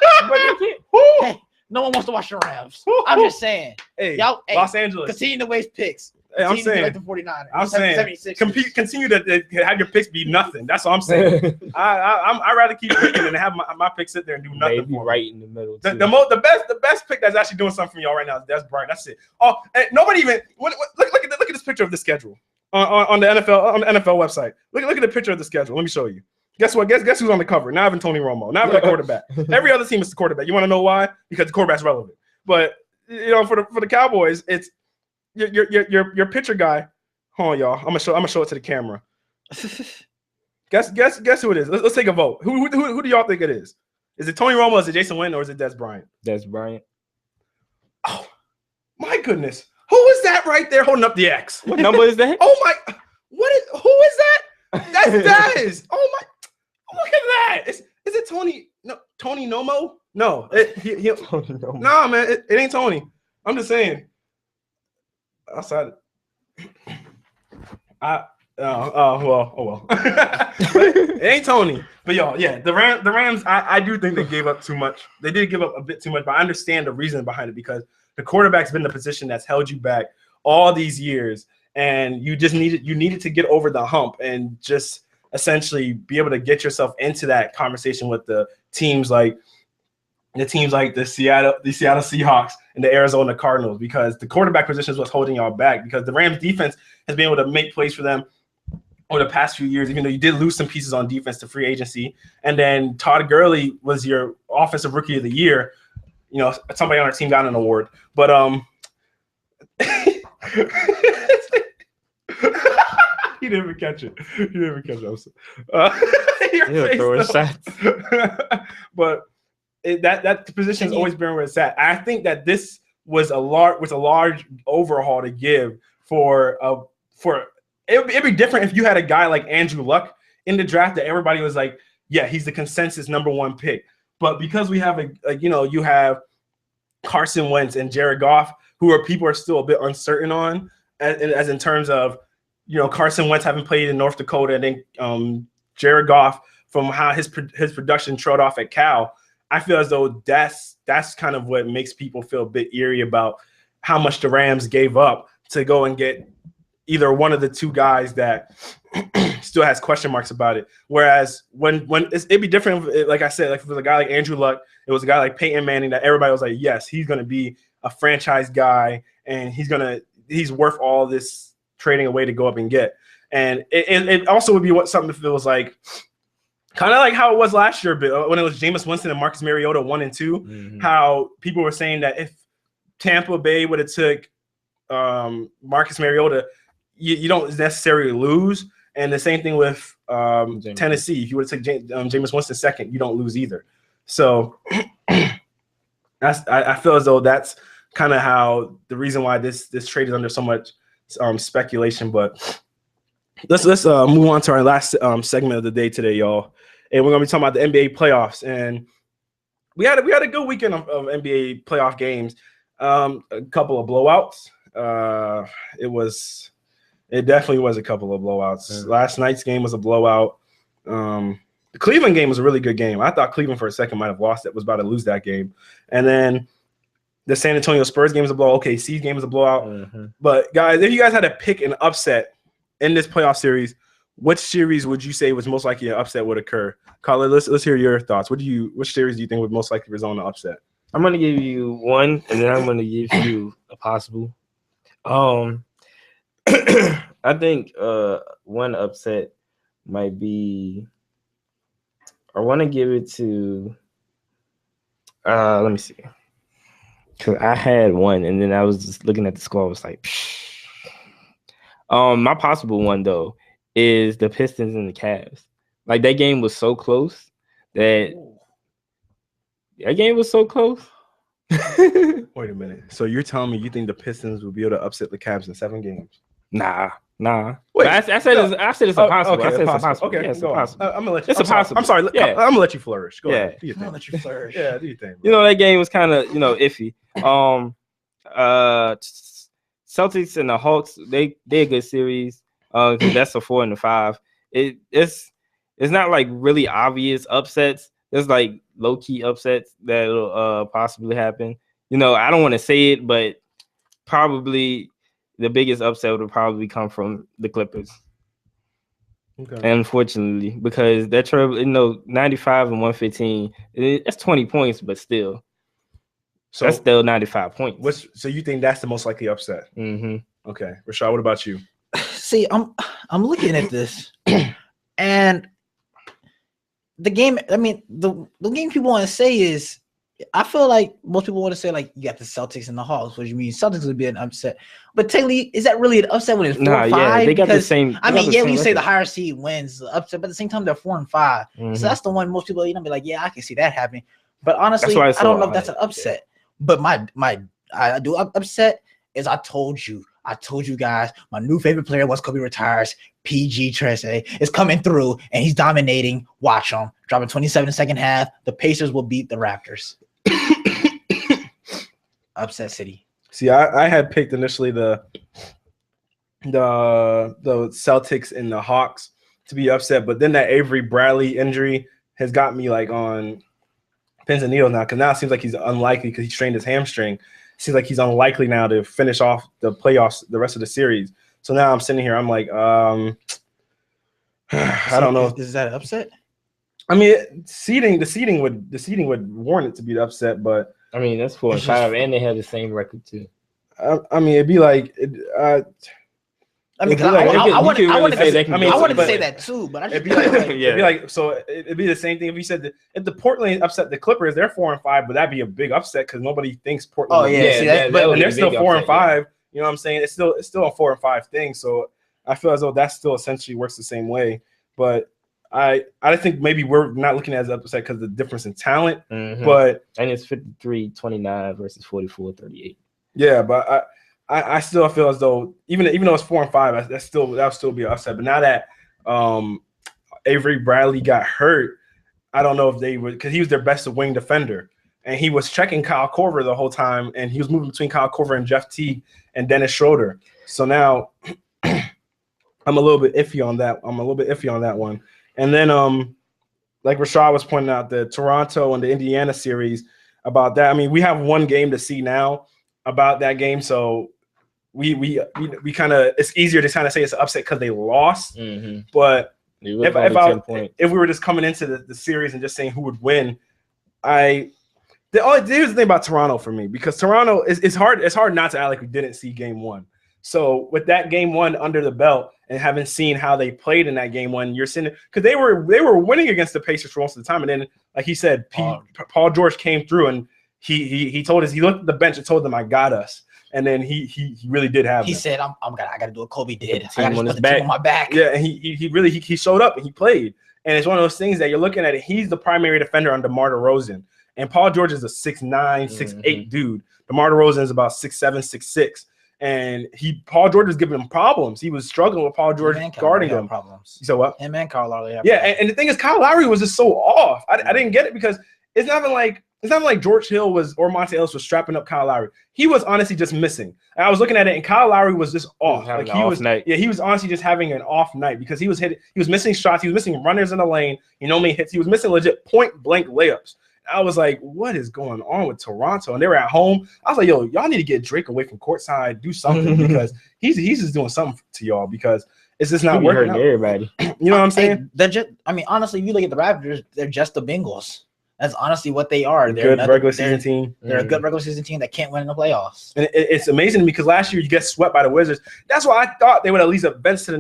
Hey, no one wants to watch the Rams. I'm just saying. Hey, y'all, Los Angeles. Continue to waste picks. Hey, I'm saying, like the 49ers. I'm saying, continue to have your picks be nothing. That's all I'm saying. I'd rather keep picking than have my picks sit there and do nothing. Maybe right in the middle. The best pick that's actually doing something for y'all right now is Des Bryant. That's it. Oh, and nobody even look at this picture of the schedule on the NFL website. Look at the picture of the schedule. Let me show you. Guess what? Guess who's on the cover? Not even Tony Romo. Not even the quarterback. Every other team is the quarterback. You want to know why? Because the quarterback's relevant. But for the Cowboys, it's your pitcher guy. Hold on, y'all. I'm gonna show it to the camera. Guess who it is. Let's take a vote. Who do y'all think it is? Is it Tony Romo? Is it Jason Witten? Or is it Des Bryant? Des Bryant. Oh my goodness! Who is that right there holding up the X? What number is that? Oh my! Who is that? That's Des. Oh my! Look at that! Is it Tony? No, Tony Nomo? No, Tony Nomo. Nah, man, it ain't Tony. I'm just saying. Outside. Well. It ain't Tony. But y'all, yeah, the Rams. I do think they gave up too much. They did give up a bit too much, but I understand the reason behind it because the quarterback's been the position that's held you back all these years, and you just needed to get over the hump and just essentially be able to get yourself into that conversation with the teams like the Seattle Seahawks and the Arizona Cardinals, because the quarterback position is what's holding y'all back, because the Rams defense has been able to make plays for them over the past few years, even though you did lose some pieces on defense to free agency. And then Todd Gurley was your offensive rookie of the year. You know, somebody on our team got an award, but he didn't even catch it. But that position has always been where it's at. I think that this was a large overhaul to give for it'd be different if you had a guy like Andrew Luck in the draft that everybody was like, yeah, he's the consensus number one pick. But because we have you have Carson Wentz and Jared Goff, people are still a bit uncertain on, as in terms of, Carson Wentz having played in North Dakota, and then Jared Goff, from how his production trailed off at Cal. I feel as though that's kind of what makes people feel a bit eerie about how much the Rams gave up to go and get either one of the two guys that still has question marks about it. Whereas it'd be different, like I said, like if it was a guy like Andrew Luck, it was a guy like Peyton Manning that everybody was like, yes, he's going to be a franchise guy, and he's worth all this trading away to go up and get. And it also would be something if it was like kind of like how it was last year, but when it was Jameis Winston and Marcus Mariota 1 and 2, mm-hmm. How people were saying that if Tampa Bay would have took Marcus Mariota, you don't necessarily lose. And the same thing with Tennessee. If you would have taken Jameis Winston second, you don't lose either. So I feel as though that's kind of how the reason why this trade is under so much speculation. But let's move on to our last segment of the day today, y'all. And we're gonna be talking about the NBA playoffs. And we had a good weekend of NBA playoff games. A couple of blowouts. It definitely was a couple of blowouts. Yeah. Last night's game was a blowout. The Cleveland game was a really good game. I thought Cleveland for a second might have lost it, was about to lose that game. And then the San Antonio Spurs game was a blowout. OKC's game was a blowout. Mm-hmm. But guys, if you guys had to pick an upset in this playoff series, which series would you say was most likely an upset would occur? Colin, let's hear your thoughts. Which series do you think would most likely result in an upset? I'm gonna give you one, and then I'm gonna give you a possible. I think one upset might be. I want to give it to. Let me see. Because I had one, and then I was just looking at the score. I was like, psh. My possible one though is the Pistons and the Cavs. Like that game was so close that game was so close. Wait a minute. So you're telling me you think the Pistons will be able to upset the Cavs in 7 games? Nah. Wait, I said no. I said it's Oh, impossible. okay, I said it's possible. impossible. Okay, Yeah, it's go on. impossible. I'm gonna let you. It's impossible. I'm sorry. Yeah. I'm gonna let you flourish. Go Yeah. ahead. Do your I'm gonna thing. let you flourish. Yeah, do your thing. Bro. You know, that game was kind of, iffy. Celtics and the Hawks, they a good series. 'Cause that's a 4 and a 5. It's not like really obvious upsets. There's like low key upsets that'll possibly happen. I don't want to say it, but probably the biggest upset would probably come from the Clippers. Okay. Unfortunately, because that trouble, 95 and 115, that's 20 points, but still, So that's still 95 points. So you think that's the most likely upset? Mm-hmm. Okay, Rashad. What about you? See, I'm looking at this, and the game. I mean, the game people want to say is, I feel like most people want to say like you got the Celtics and the Hawks, which you mean Celtics would be an upset. But technically, is that really an upset when it's 4 and 5? Yeah, they got the because, same. I mean, yeah, when you say the record. higher seed wins the upset, but at the same time they're 4 and 5. Mhm. So that's the one most people be like, yeah, I can see that happening. But honestly, why I it's so don't know if that's odd. an upset. But I do upset is I told you guys my new favorite player once Kobe retires, PG Trece, is coming through and he's dominating. Watch him dropping 27 in the second half. The Pacers will beat the Raptors. Upset city. See, I had picked initially the Celtics and the Hawks to be upset, but then that Avery Bradley injury has got me like on pins and needles now, because now it seems like he's unlikely because he strained his hamstring. It seems like he's unlikely now to finish off the playoffs, the rest of the series. So now I'm sitting here, I'm like, I don't know. Is that an upset? I mean, the seeding would warrant it to be the upset, but I mean, that's 4 and 5, and they have the same record too. I mean, it'd be like, I mean, I wanted to say that too, but I just it'd be like so it'd be the same thing if you said if the Portland upset the Clippers, they're 4 and 5, but that'd be a big upset because nobody thinks Portland. Oh yeah, and they're still 4 and 5. You know what I'm saying? It's still a 4 and 5 thing. So I feel as though that still essentially works the same way. But I think maybe we're not looking at it as upset because of the difference in talent. Mm-hmm. But and it's 53-29 versus 44-38. Yeah, but I still feel as though even though it's 4 and 5, that'll still be an upset. But now that Avery Bradley got hurt, I don't know if they would, because he was their best wing defender, and he was checking Kyle Korver the whole time, and he was moving between Kyle Korver and Jeff Teague and Dennis Schroeder. So now I'm a little bit iffy on that. One. And then like Rashad was pointing out, the Toronto and the Indiana series about that. I mean, we have one game to see now about that game, so we kind of, it's easier to kind of say it's an upset because they lost. Mm-hmm. But if we were just coming into the series and just saying who would win, here's the thing about Toronto for me, because Toronto it's hard not to act like we didn't see game one. So with that game one under the belt and having seen how they played in that game one, you're seeing, because they were winning against the Pacers for most of the time, and then like he said, Paul George came through and he told us, he looked at the bench and told them, I got us. And then he really did have. He said, I got to do what Kobe did. I got to put the team on my back. Yeah, and he really showed up and he played. And it's one of those things that you're looking at it. He's the primary defender on DeMar DeRozan, and Paul George is a 6'9", 6'8" dude. DeMar DeRozan is about 6'7", 6'6", and Paul George was giving him problems. He was struggling with Paul George guarding him. Problems. So what? Him and Kyle Lowry. And the thing is, Kyle Lowry was just so off. I didn't get it, because it's not even like George Hill or Monte Ellis was strapping up Kyle Lowry. He was honestly just missing. And I was looking at it, and Kyle Lowry was just off. He was honestly just having an off night, because he was missing shots. He was missing runners in the lane. He normally hits. He was missing legit point blank layups. I was like, what is going on with Toronto? And they were at home. I was like, yo, y'all need to get Drake away from courtside, do something, because he's just doing something to y'all, because it's just not working out. Everybody. You know what I'm saying? Honestly, if you look at the Raptors, they're just the Bengals. That's honestly what they are. They're a good regular season team. They're a good regular season team that can't win in the playoffs. And it's amazing to me, because last year you get swept by the Wizards. That's why I thought they would at least advance to the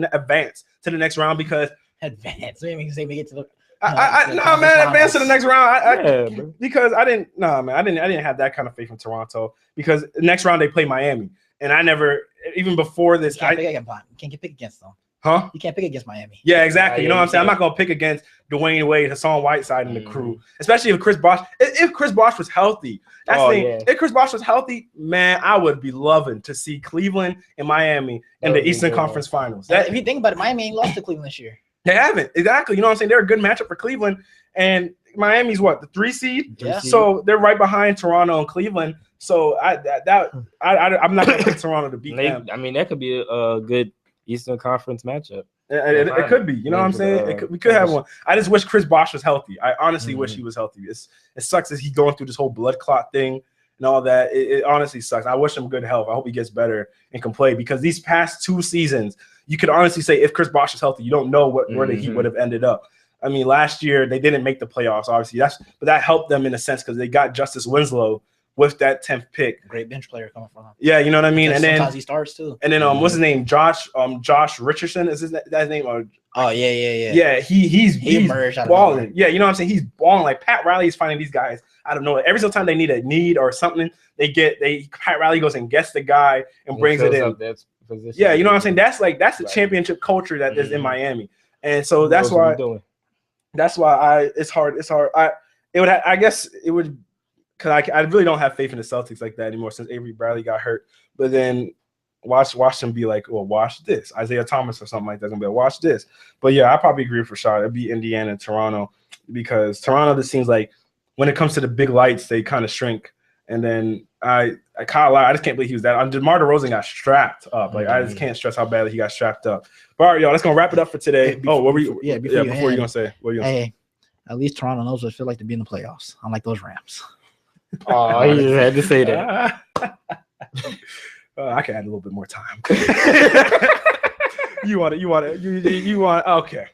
next round, because advance. So you mean say we get to the advance to the next round. Because I didn't have that kind of faith in Toronto, because the next round they play Miami, and I never, even before this, can't pick against them. Huh? You can't pick against Miami. Yeah, exactly. You know what I'm saying? I'm Yeah. not gonna pick against Dwayne Wade, Hassan Whiteside, and the crew, especially if Chris Bosh. If Chris Bosh was healthy, that's the thing. Yeah. If Chris Bosh was healthy, man, I would be loving to see Cleveland and Miami in the Eastern Conference Finals. If you think about it, Miami ain't lost to Cleveland this year. They haven't exactly. You know what I'm saying? They're a good matchup for Cleveland, and Miami's what, the 3 seed? Yeah. So they're right behind Toronto and Cleveland. So I'm not gonna pick Toronto to beat them. I mean, that could be a good Eastern Conference matchup. It could be. You know what I'm saying? We could have one. I just wish Chris Bosh was healthy. I honestly wish he was healthy. It sucks that he's going through this whole blood clot thing and all that. It honestly sucks. I wish him good health. I hope he gets better and can play, because these past 2 seasons, you could honestly say if Chris Bosh is healthy, you don't know where the Heat would have ended up. I mean, last year they didn't make the playoffs, obviously. But that helped them in a sense because they got Justice Winslow with that 10th pick. Great bench player coming from him. Yeah, you know what I mean. And then sometimes he starts too. And then what's his name? Josh Richardson is his name? Oh yeah. Yeah, he's emerged out of balling. nowhere. Yeah, you know what I'm saying? He's balling. Like Pat Riley is finding these guys out of nowhere. Every single time they need a need or something, Pat Riley goes and gets the guy and brings it in. Yeah, you know what I'm saying? That's the championship culture that is in Miami. And so that's why it's hard. I guess it would, because I really don't have faith in the Celtics like that anymore since Avery Bradley got hurt. But then watch them be like, well, watch this. Isaiah Thomas or something like that's gonna be like, watch this. But yeah, I probably agree for sure. It'd be Indiana and Toronto, because Toronto just seems like when it comes to the big lights, they kind of shrink. And then I just can't believe he was that. DeMar DeRozan got strapped up. Like I just can't stress how badly he got strapped up. But all right, y'all, let's gonna wrap it up for today. Before you gonna say? Hey, at least Toronto knows what it feels like to be in the playoffs, unlike those Rams. Oh, you just had to say that. I can add a little bit more time. You want it. Okay.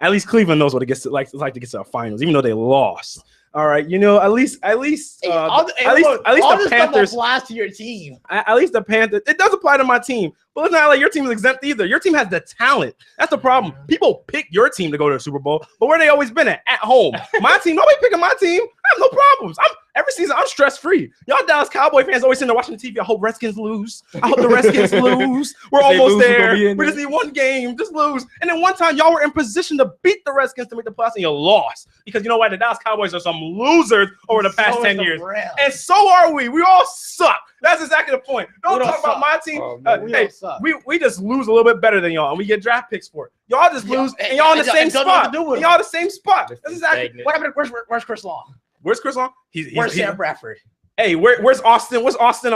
At least Cleveland knows what it gets to like to get to the finals, even though they lost. All right, at least the Panthers applies to your team. At least the Panthers. It does apply to my team, but it's not like your team is exempt either. Your team has the talent. That's the problem. People pick your team to go to the Super Bowl, but where they always been at home. My team, nobody picking my team. I have no problems. Every season I'm stress free. Y'all Dallas Cowboy fans always sitting there watching the TV. I hope Redskins lose. I hope the Redskins lose. We're almost there. We just need one game. Just lose. And then one time y'all were in position to beat the Redskins to make the playoffs and you lost. Because you know what? The Dallas Cowboys are some losers over the past 10 years. And so are we. We all suck. That's exactly the point. Don't talk about my team. We just lose a little bit better than y'all, and we get draft picks for it. Y'all just lose, and y'all in the same spot. Y'all the same spot. That's exactly. What happened? Where's Chris Long? Where's Chris Long? Where's Sam Bradford? Hey, where's Austin? Where's Austin?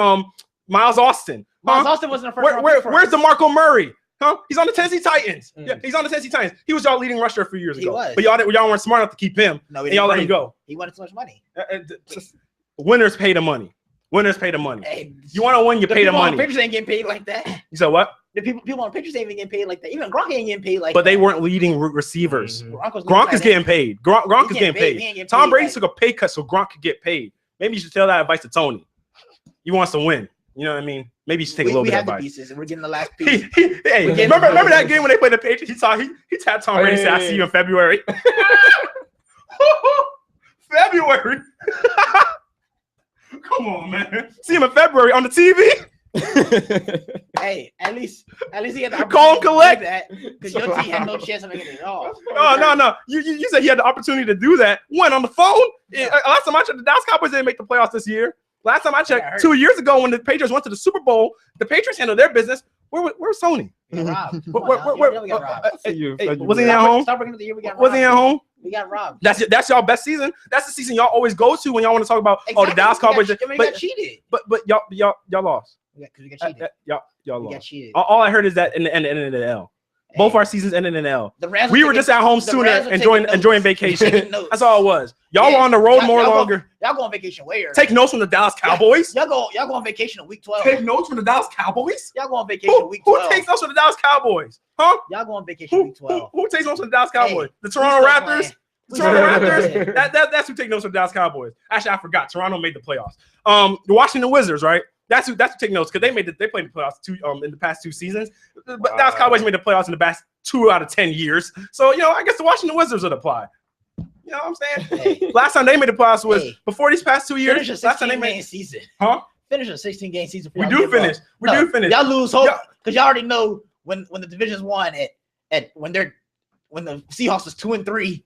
Miles Austin. Miles Austin wasn't the first. Where's DeMarco Murray? Huh? He's on the Tennessee Titans. Yeah, he's on the Tennessee Titans. He was y'all leading rusher a few years ago. But y'all weren't smart enough to keep him. No, and y'all let him go. He wanted too much money. Winners pay the money. Winners pay the money. Hey, you want to win, you pay the money. Pictures ain't getting paid like that. You said what? The people on pictures ain't even getting paid like that. Even Gronk ain't getting paid like that. But they weren't leading receivers. Gronk is getting paid. Gronk is getting paid. Tom Brady took a pay cut so Gronk could get paid. Maybe you should tell that advice to Tony. He wants to win. You know what I mean? Maybe you should take a little bit of advice. The pieces, and we're getting the last piece. Remember that game when they played the Patriots? He tapped Tom Brady and said, "I see you in February." February. Come on, man. See him in February on the TV. Hey, at least he had the call him collect that because your team had no chance of making it at all. No. You said he had the opportunity to do that. When on the phone? Yeah. Last time I checked, the Dallas Cowboys didn't make the playoffs this year. Last time I checked, 2 years ago when the Patriots went to the Super Bowl, the Patriots handled their business. Where's Sony? Was he at home? Stop bringing up the year we got robbed. Was he at home? We got robbed. That's y'all best season. That's the season y'all always go to when y'all want to talk about the Dallas Cowboys. We got cheated. But y'all lost. Because we got cheated. Y'all lost. Got cheated. All I heard is that in the end of the L. Both our seasons ended in L. We were just at home sooner, enjoying vacation. That's all it was. Y'all were on the road longer. Y'all go on vacation way early. Take notes from the Dallas Cowboys. Y'all go on vacation in week 12. Take notes from the Dallas Cowboys. Y'all go on vacation week 12. Who takes notes from the Dallas Cowboys? Huh? Y'all go on vacation week 12. Who takes notes from the Dallas Cowboys? The Toronto Raptors. That's who take notes from the Dallas Cowboys. Actually, I forgot. Toronto made the playoffs. The Washington Wizards, right? That's who take notes because they played the playoffs in the past 2 seasons. But Dallas Cowboys made the playoffs in the past 2 out of 10 years. So I guess the Washington Wizards would apply. You know what I'm saying? Hey. Last time they made the playoffs was before these past 2 years. Finish a 16-game season. Huh? Finish a 16-game season. We do finish. Y'all lose hope because y'all already know when the division's won. And when the Seahawks was 2-3,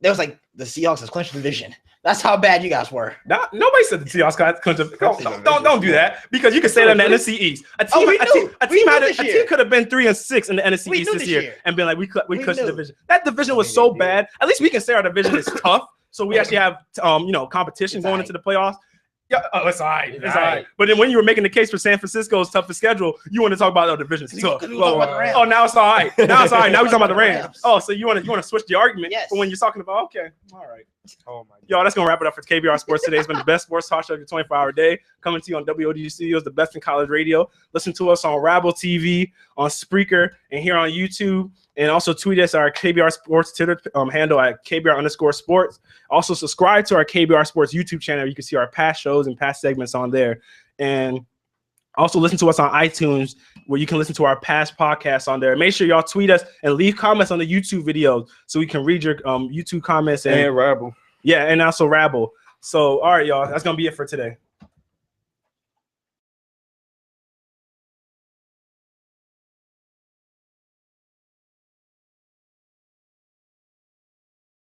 there was like the Seahawks has clinched the division. That's how bad you guys were. Nobody said the Seahawks got clinched. Don't do that, because you can say that in the NFC East. A team could have been 3-6 in the NFC East this year and been like, we clinched the division. That division was so bad. At least we can say our division is tough. So we actually have competition going into the playoffs. Yeah, it's all right. It's all right. But then when you were making the case for San Francisco's toughest schedule, you want to talk about our division. So, now it's all right. Now it's all right. Now we're talking about the Rams. Oh, so you want to switch the argument? Yes. But when you're talking about, okay, all right. Oh my God. Y'all, that's gonna wrap it up for KBR Sports today. It's been the best sports talk show of the 24-hour day, coming to you on WODG Studios, the best in college radio. Listen to us on Rabble TV, on Spreaker, and here on YouTube. And also tweet us our KBR Sports Twitter handle at KBR_sports. Also subscribe to our KBR Sports YouTube channel. You can see our past shows and past segments on there. And also listen to us on iTunes, where you can listen to our past podcasts on there. Make sure y'all tweet us and leave comments on the YouTube videos so we can read your YouTube comments. And Rabble. Yeah, and also Rabble. So, all right, y'all. That's going to be it for today.